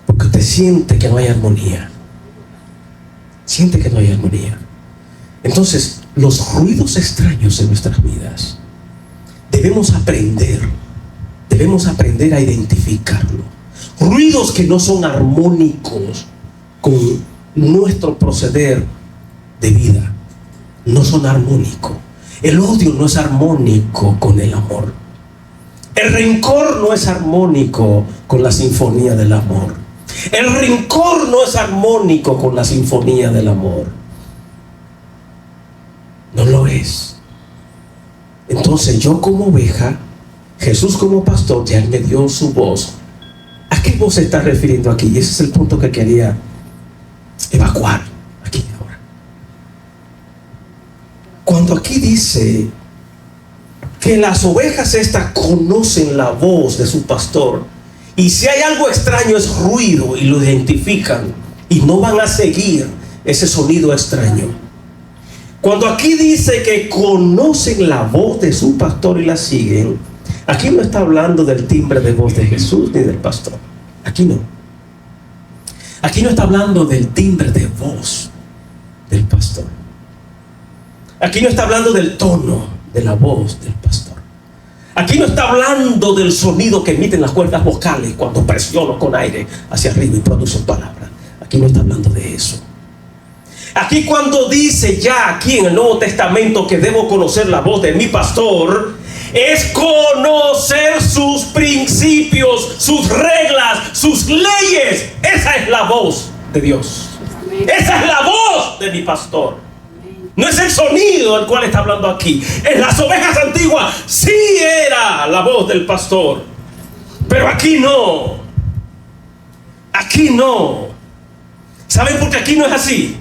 porque usted siente que no hay armonía. Siente que no hay armonía. Entonces, los ruidos extraños en nuestras vidas debemos aprender a identificarlo. Ruidos que no son armónicos con nuestro proceder de vida, no son armónicos. El odio no es armónico con el amor. El rencor no es armónico con la sinfonía del amor. El rencor no es armónico con la sinfonía del amor. No lo es. Entonces yo como oveja, Jesús como pastor, ya me dio su voz. ¿A qué voz se está refiriendo aquí? Y ese es el punto que quería evacuar aquí ahora. Cuando aquí dice que las ovejas estas conocen la voz de su pastor, y si hay algo extraño es ruido, y lo identifican y no van a seguir ese sonido extraño. Cuando aquí dice que conocen la voz de su pastor y la siguen, aquí no está hablando del timbre de voz de Jesús ni del pastor. Aquí no. Aquí no está hablando del timbre de voz del pastor. Aquí no está hablando del tono de la voz del pastor. Aquí no está hablando del sonido que emiten las cuerdas vocales cuando presiono con aire hacia arriba y produce palabras. Aquí no está hablando de eso. Aquí cuando dice ya aquí en el Nuevo Testamento que debo conocer la voz de mi pastor, es conocer sus principios, sus reglas, sus leyes. Esa es la voz de Dios. Esa es la voz de mi pastor. No es el sonido del cual está hablando aquí. En las ovejas antiguas sí era la voz del pastor, pero aquí no. Aquí no. ¿Saben por qué aquí no es así?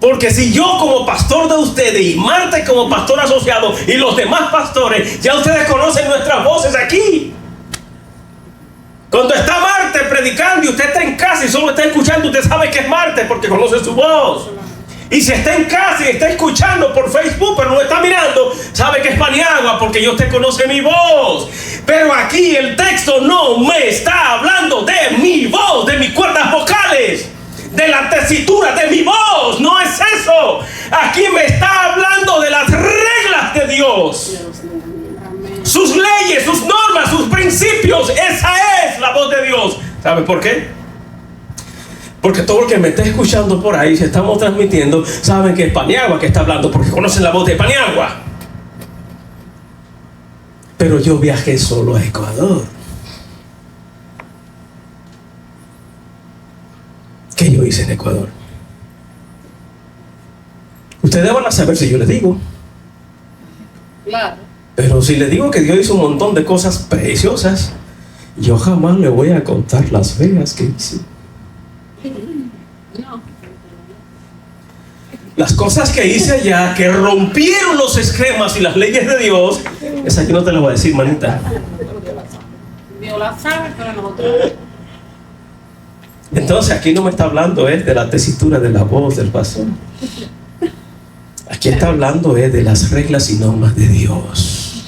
Porque si yo como pastor de ustedes y Marta como pastor asociado y los demás pastores, ya ustedes conocen nuestras voces aquí. Cuando está Marte predicando y usted está en casa y solo está escuchando, usted sabe que es Marte porque conoce su voz. Y si está en casa y está escuchando por Facebook pero no está mirando, sabe que es Paniagua porque ya usted conoce mi voz. Pero aquí el texto no me está hablando de mi voz, de mis cuerdas vocales, de la tesitura de mi voz. No es eso. Aquí me está hablando de las reglas de Dios, sus leyes, sus normas, sus principios. Esa es la voz de Dios. ¿Sabe por qué? Porque todo el que me está escuchando por ahí, se estamos transmitiendo, saben que es Paniagua que está hablando, porque conocen la voz de Paniagua. Pero yo viajé solo a Ecuador. ¿Qué yo hice en Ecuador? Ustedes van a saber si yo les digo. Claro. Pero si les digo que Dios hizo un montón de cosas preciosas, yo jamás le voy a contar las feas que hice. No. Las cosas que hice allá, que rompieron los esquemas y las leyes de Dios, esa yo no te la voy a decir, manita. Dios la sabe, pero nosotros. Entonces aquí no me está hablando de la tesitura de la voz del pastor. Aquí está hablando de las reglas y normas de Dios.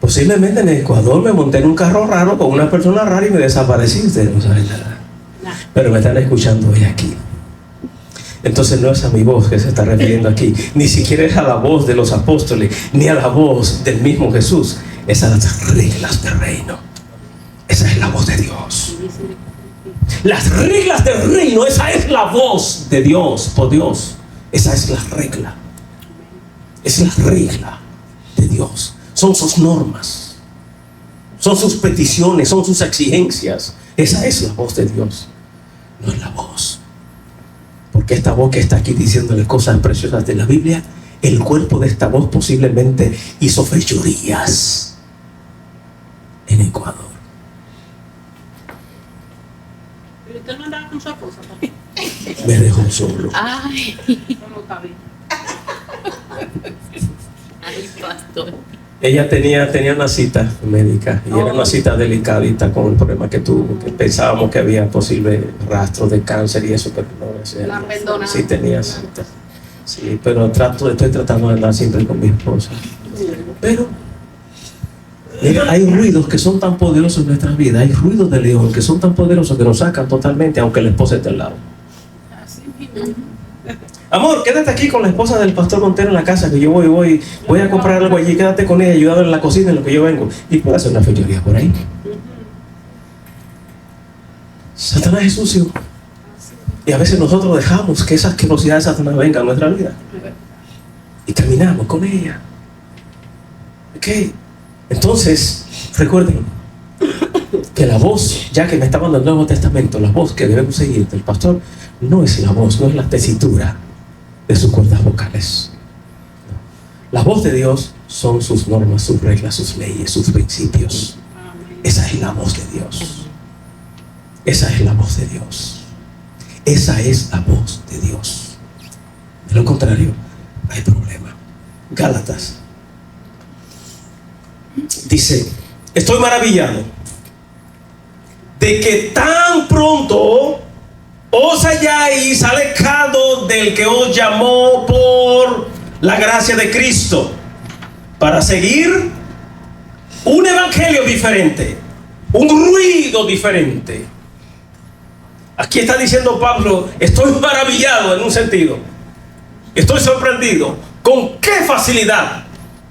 Posiblemente en Ecuador me monté en un carro raro con una persona rara y me desaparecí. Ustedes no saben nada. Pero me están escuchando hoy aquí. Entonces no es a mi voz que se está refiriendo aquí. Ni siquiera es a la voz de los apóstoles, ni a la voz del mismo Jesús. Es a las reglas del reino. Esa es la voz de Dios. Las reglas del reino, esa es la voz de Dios, por Dios. Esa es la regla. Es la regla de Dios. Son sus normas. Son sus peticiones, son sus exigencias. Esa es la voz de Dios. No es la voz. Porque esta voz que está aquí diciéndole cosas preciosas de la Biblia, el cuerpo de esta voz posiblemente hizo fechorías en Ecuador. Pero usted no andaba con su esposa también. Me dejó solo. Ay, No está bien. ay, pastor. Ella tenía una cita médica y era una cita delicadita con el problema que tuvo, que pensábamos que había posible rastro de cáncer y eso, pero no, La perdona. sí tenía cita. Sí, pero estoy tratando de andar siempre con mi esposa. Pero mira, hay ruidos que son tan poderosos en nuestras vidas, hay ruidos de león que son tan poderosos que nos sacan totalmente aunque la esposa esté al lado. Así mismo. Amor, quédate aquí con la esposa del pastor Montero en la casa, que yo voy a comprar algo allí, quédate con ella, ayúdame en la cocina en lo que yo vengo. Y puede hacer una fechoría por ahí. Satanás es sucio. Y a veces nosotros dejamos que esa asquerosidad de Satanás venga a nuestra vida. Y terminamos con ella. ¿Ok? Entonces, recuerden que la voz, ya que me está mandando el Nuevo Testamento, la voz que debemos seguir del pastor no es la voz, no es la tesitura de sus cuerdas vocales. No. La voz de Dios son sus normas, sus reglas, sus leyes, sus principios. Esa es la voz de Dios. Esa es la voz de Dios. Esa es la voz de Dios. De lo contrario, hay problema. Gálatas dice: estoy maravillado de que tan pronto os halláis alejados del que os llamó por la gracia de Cristo para seguir un evangelio diferente, un ruido diferente. Aquí está diciendo Pablo: estoy maravillado, en un sentido, estoy sorprendido con qué facilidad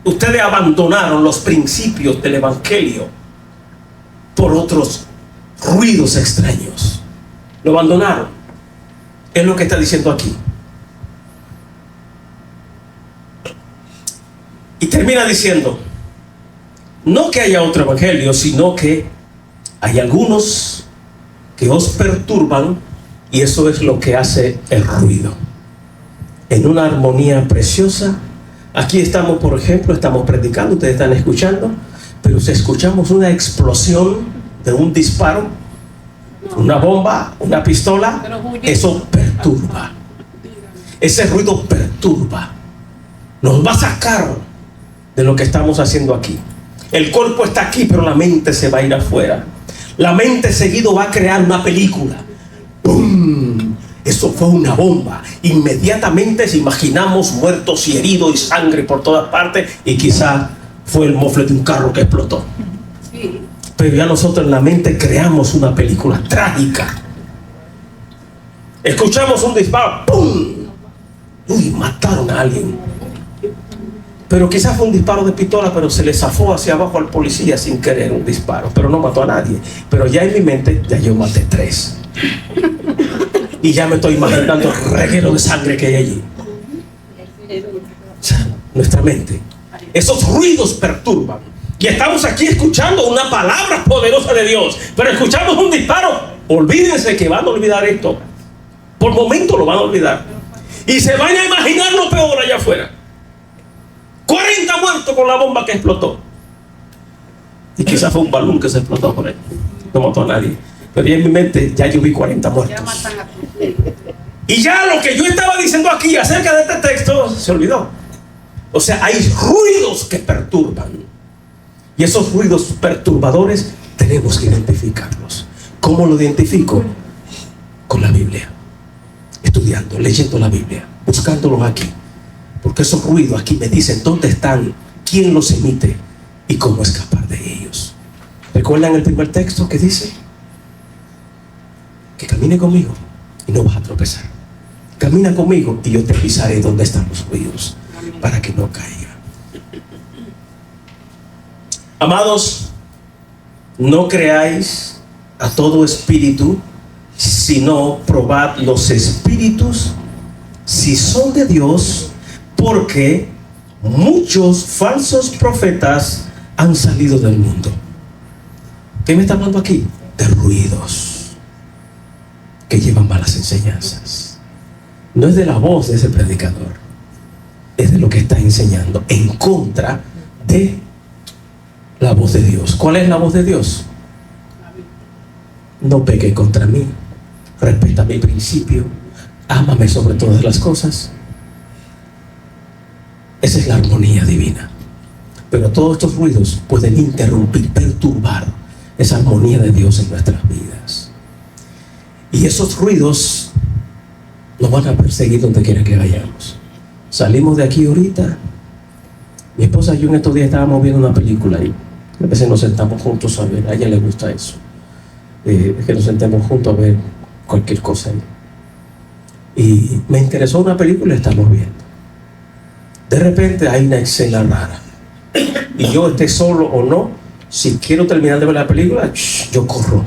ustedes abandonaron los principios del evangelio por otros ruidos extraños. Lo abandonaron. Es lo que está diciendo aquí. Y termina diciendo: no que haya otro evangelio, sino que hay algunos que os perturban, y eso es lo que hace el ruido. En una armonía preciosa. Aquí estamos, por ejemplo, estamos predicando, ustedes están escuchando, pero si escuchamos una explosión de un disparo, una bomba, una pistola, eso perturba. Ese ruido perturba. Nos va a sacar de lo que estamos haciendo aquí. El cuerpo está aquí, pero la mente se va a ir afuera. La mente seguido va a crear una película. ¡Pum! Eso fue una bomba. Inmediatamente se imaginamos muertos y heridos y sangre por todas partes, y quizá fue el mofle de un carro que explotó. Sí. Pero ya nosotros en la mente creamos una película trágica. Escuchamos un disparo, ¡pum! Uy, mataron a alguien. Pero quizás fue un disparo de pistola, pero se le zafó hacia abajo al policía sin querer un disparo, pero no mató a nadie. Pero ya en mi mente, ya yo maté 3. Y ya me estoy imaginando el reguero de sangre que hay allí. O sea, nuestra mente, esos ruidos perturban. Y estamos aquí escuchando una palabra poderosa de Dios, pero escuchamos un disparo. Olvídense que van a olvidar esto. Por momento lo van a olvidar. Y se van a imaginar lo peor allá afuera. 40 muertos con la bomba que explotó. Y quizás fue un balón que se explotó por ahí. No mató a nadie. Pero ya en mi mente ya yo vi 40 muertos. Ya matan a tu. Y ya lo que yo estaba diciendo aquí acerca de este texto se olvidó. O sea, hay ruidos que perturban. Y esos ruidos perturbadores tenemos que identificarlos. ¿Cómo lo identifico? Con la Biblia. Estudiando, leyendo la Biblia, buscándolos aquí. Porque esos ruidos aquí me dicen dónde están, quién los emite y cómo escapar de ellos. ¿Recuerdan el primer texto que dice? Que camine conmigo y no vas a tropezar. Camina conmigo y yo te avisaré dónde están los ruidos para que no caiga. Amados, no creáis a todo espíritu, sino probad los espíritus si son de Dios, porque muchos falsos profetas han salido del mundo. ¿Qué me está hablando aquí? De ruidos que llevan malas enseñanzas. No es de la voz de ese predicador, es de lo que está enseñando en contra de la voz de Dios. ¿Cuál es la voz de Dios? No peque contra mí, respeta mi principio, ámame sobre todas las cosas. Esa es la armonía divina. Pero todos estos ruidos pueden interrumpir, perturbar esa armonía de Dios en nuestras vidas. Y esos ruidos nos van a perseguir donde quiera que vayamos. Salimos de aquí ahorita. Mi esposa y yo en estos días estábamos viendo una película y a veces nos sentamos juntos a ver. A ella le gusta eso, que nos sentemos juntos a ver cualquier cosa ahí. Y me interesó una película y estamos viendo. De repente hay una escena rara. Y yo, esté solo o no, si quiero terminar de ver la película, yo corro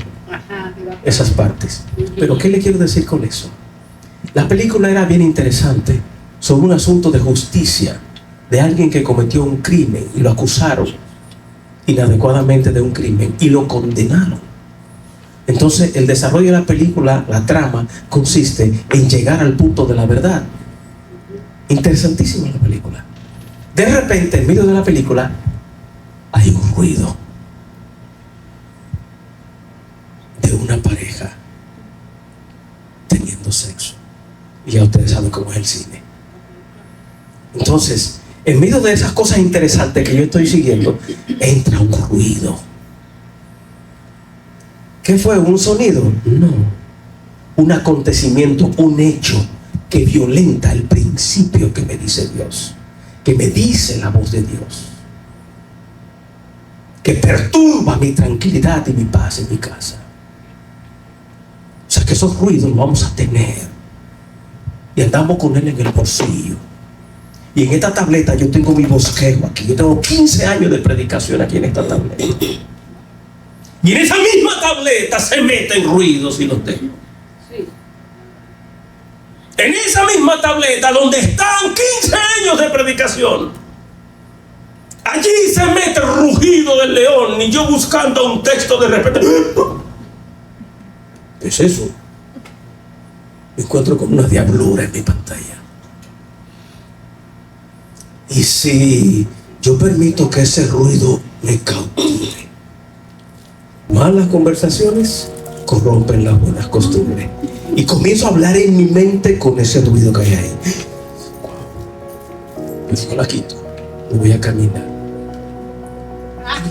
esas partes. Pero ¿qué le quiero decir con eso? La película era bien interesante, sobre un asunto de justicia, de alguien que cometió un crimen y lo acusaron inadecuadamente de un crimen y lo condenaron. Entonces el desarrollo de la película, la trama, consiste en llegar al punto de la verdad. Interesantísima la película. De repente, en medio de la película, hay un ruido de una pareja teniendo sexo. Y ya ustedes saben cómo es el cine. Entonces, en medio de esas cosas interesantes que yo estoy siguiendo, entra un ruido. ¿Qué fue? ¿Un sonido? No. Un acontecimiento, un hecho que violenta el principio que me dice Dios, que me dice la voz de Dios, que perturba mi tranquilidad y mi paz en mi casa. O sea que esos ruidos los vamos a tener y andamos con él en el bolsillo. Y en esta tableta yo tengo mi bosquejo aquí. Yo tengo 15 años de predicación aquí en esta tableta. Y en esa misma tableta se meten ruidos y los tengo. En esa misma tableta donde están 15 años de predicación, allí se mete el rugido del león. Y yo buscando un texto de repente, ¿qué es eso? Me encuentro con una diablura en mi pantalla. Y si yo permito que ese ruido me cautive, malas conversaciones corrompen las buenas costumbres. Y comienzo a hablar en mi mente con ese ruido que hay ahí. Pues no la quito, me voy a caminar.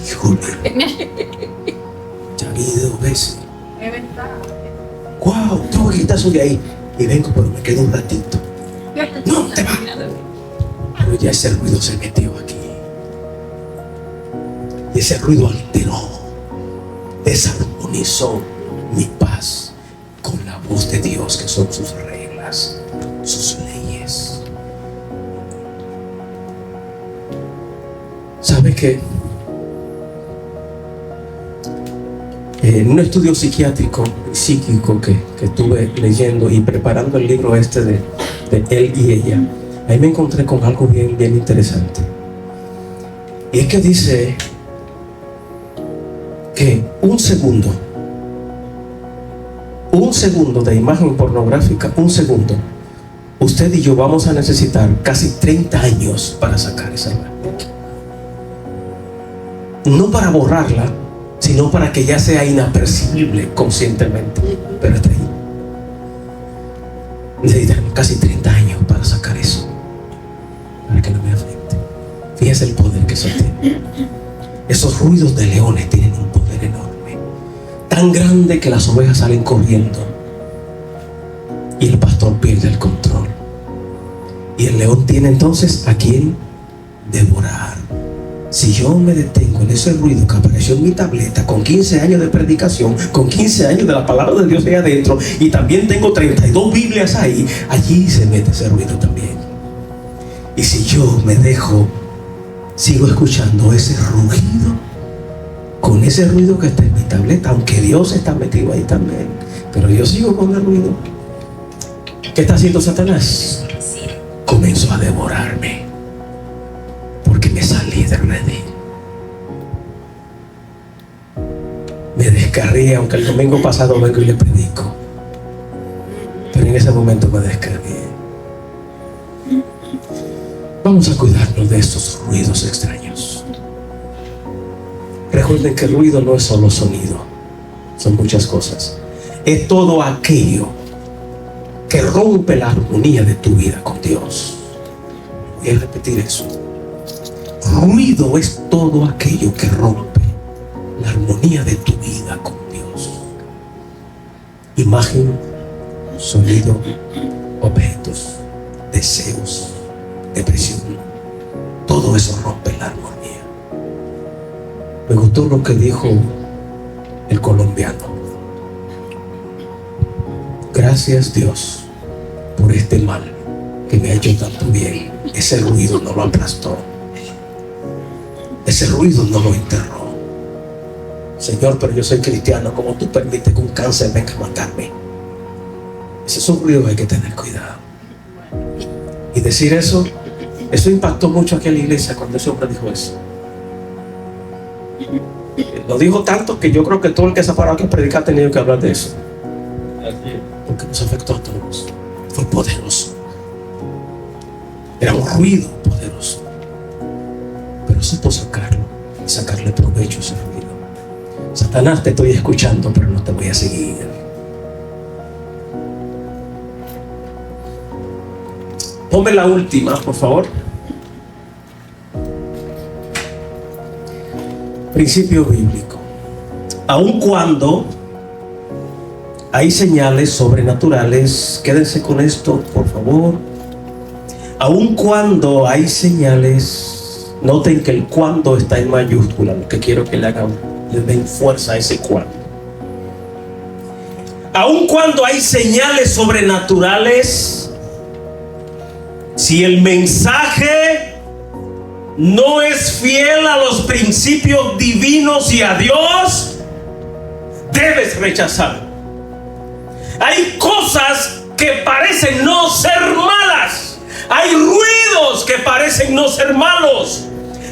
Híjole, ya vi 2 veces. Wow, tengo que quitar eso de ahí. Y vengo, pero me quedo un ratito. No, te vas. Pero ya ese ruido se metió aquí. Y ese ruido alteró, desarmonizó mi paz con la voz de Dios, que son sus reglas, sus leyes. ¿Sabe qué? En un estudio psiquiátrico y psíquico que estuve leyendo y preparando el libro este de él y ella, ahí me encontré con algo bien interesante. Y es que dice que un segundo de imagen pornográfica, un segundo, usted y yo vamos a necesitar casi 30 años para sacar esa imagen. No para borrarla, sino para que ya sea inapercibible conscientemente, pero está ahí. Necesitamos casi 30 años para sacar eso, para que no me afecte. Fíjese el poder que eso tiene. Esos ruidos de leones tienen un poder enorme, tan grande que las ovejas salen corriendo y el pastor pierde el control. Y el león tiene entonces a quien devorar. Si yo me detengo en ese ruido que apareció en mi tableta, con 15 años de predicación, con 15 años de la palabra de Dios ahí adentro, y también tengo 32 Biblias ahí, allí se mete ese ruido también. Y si yo me dejo, sigo escuchando ese rugido, con ese ruido que está en mi tableta, aunque Dios está metido ahí también, pero yo sigo con el ruido. ¿Qué está haciendo Satanás? Comenzó a devorarme, porque me salí del redil. Me descarrié, aunque el domingo pasado vengo y le predico, pero en ese momento me descargué. Vamos a cuidarnos de estos ruidos extraños. Recuerden que el ruido no es solo sonido, son muchas cosas. Es todo aquello que rompe la armonía de tu vida con Dios. Voy a repetir eso. Ruido es todo aquello que rompe la armonía de tu vida con Dios. Imagen, sonido, objetos, deseos, depresión. Todo eso rompe la armonía. Me gustó lo que dijo el colombiano. Gracias Dios por este mal que me ha hecho tanto bien. Ese ruido no lo aplastó. Ese ruido no lo enterró. Señor, pero yo soy cristiano. ¿Cómo tú permites que un cáncer venga a matarme? Ese es un ruido que hay que tener cuidado. Y decir eso impactó mucho aquí en la iglesia cuando ese hombre dijo eso. Lo dijo tanto que yo creo que todo el que se ha parado aquí a predicar ha tenido que hablar de eso. Porque nos afectó a todos. Fue poderoso. Era un ruido poderoso. Pero supo sacarlo y sacarle provecho a ese ruido. Satanás, te estoy escuchando, pero no te voy a seguir. Ponme la última, por favor. Principio bíblico. Aun cuando hay señales sobrenaturales, quédense con esto, por favor. Aun cuando hay señales, noten que el cuando está en mayúscula, lo que quiero que le den fuerza a ese cuando. Aun cuando hay señales sobrenaturales, si el mensaje no es fiel a los principios divinos y a Dios, debes rechazarlo. Hay cosas que parecen no ser malas. Hay ruidos que parecen no ser malos.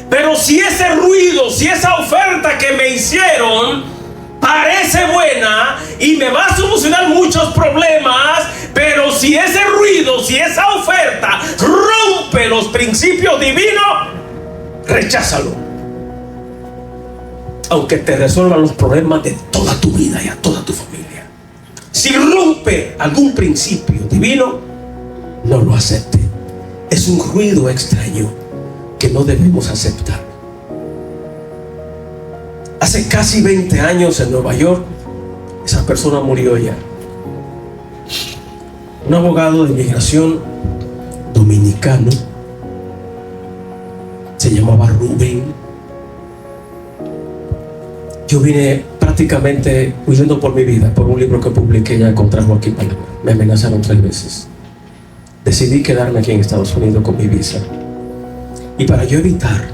Pero si ese ruido, si esa oferta que me hicieron parece buena y me va a solucionar muchos problemas, pero si ese ruido, si esa oferta rompe los principios divinos, recházalo. Aunque te resuelva los problemas de toda tu vida y a toda tu familia. Si rompe algún principio divino, no lo acepte. Es un ruido extraño que no debemos aceptar. Hace casi 20 años en Nueva York, esa persona murió ya. Un abogado de inmigración dominicano, se llamaba Rubén. Yo vine prácticamente huyendo por mi vida, por un libro que publiqué ya contra Joaquín Palabra. Me amenazaron 3 veces. Decidí quedarme aquí en Estados Unidos con mi visa. Y para yo evitar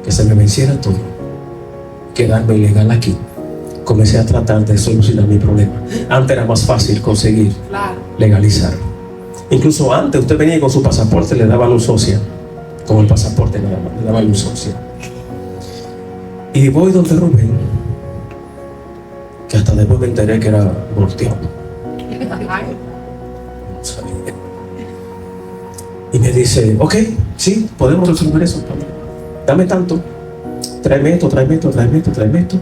que se me venciera todo, quedarme ilegal aquí, comencé a tratar de solucionar mi problema. Antes era más fácil conseguir legalizar. Incluso antes usted venía con su pasaporte, le daban un social. Con el pasaporte nada más, le daban un social. Y voy donde Rubén, que hasta después me enteré que era volteado. Y me dice, ok, sí, podemos resolver eso. Dame tanto. Tráeme esto, tráeme esto, tráeme esto, tráeme esto.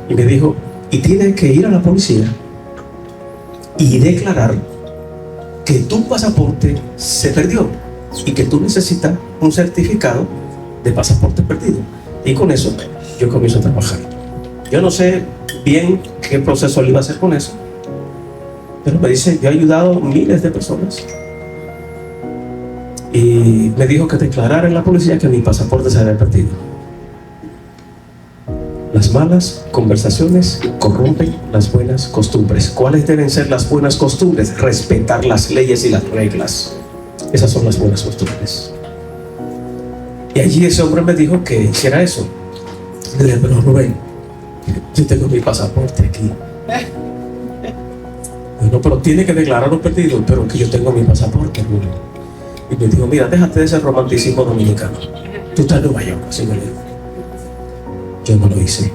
Y me dijo, y tienes que ir a la policía y declarar que tu pasaporte se perdió y que tú necesitas un certificado de pasaporte perdido. Y con eso yo comienzo a trabajar. Yo no sé bien qué proceso le iba a hacer con eso, pero me dice, yo he ayudado a miles de personas. Y me dijo que declarara en la policía que mi pasaporte se había perdido. Las malas conversaciones corrompen las buenas costumbres. ¿Cuáles deben ser las buenas costumbres? Respetar las leyes y las reglas. Esas son las buenas costumbres. Y allí ese hombre me dijo que hiciera eso. Le dije, pero Rubén, yo tengo mi pasaporte aquí. Bueno, pero tiene que declararlo perdido, pero que yo tengo mi pasaporte, Rubén. Y me dijo, mira, déjate de ese romanticismo dominicano. Tú estás en Nueva York, así me dijo. Yo no lo hice,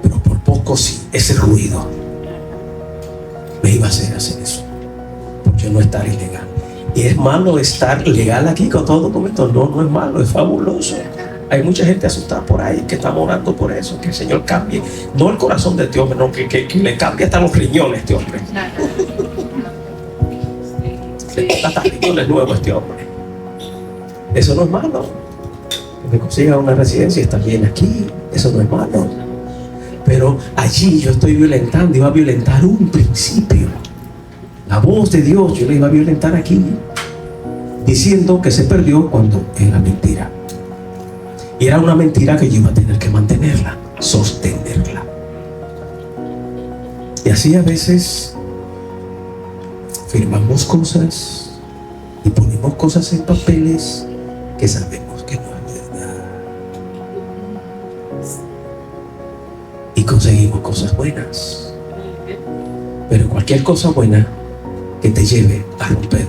pero por poco sí, ese ruido me iba a hacer eso, porque no estar ilegal. Y es malo estar legal aquí con todo documento. No, no es malo, es fabuloso. Hay mucha gente asustada por ahí que está orando por eso, que el Señor cambie, no el corazón de este hombre, no, que le cambie hasta los riñones a este hombre. Le toca hasta riñones nuevos a este hombre. Eso no es malo. me consiga una residencia, está bien aquí, eso no es malo. Pero allí yo estoy violentando, iba a violentar un principio. La voz de Dios yo la iba a violentar aquí, diciendo que se perdió cuando era mentira. Y era una mentira que yo iba a tener que mantenerla, sostenerla. Y así a veces firmamos cosas y ponemos cosas en papeles que sabemos que no es verdad. Y conseguimos cosas buenas. Pero cualquier cosa buena que te lleve a romper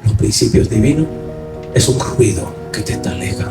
los principios divinos es un ruido que te está alejando.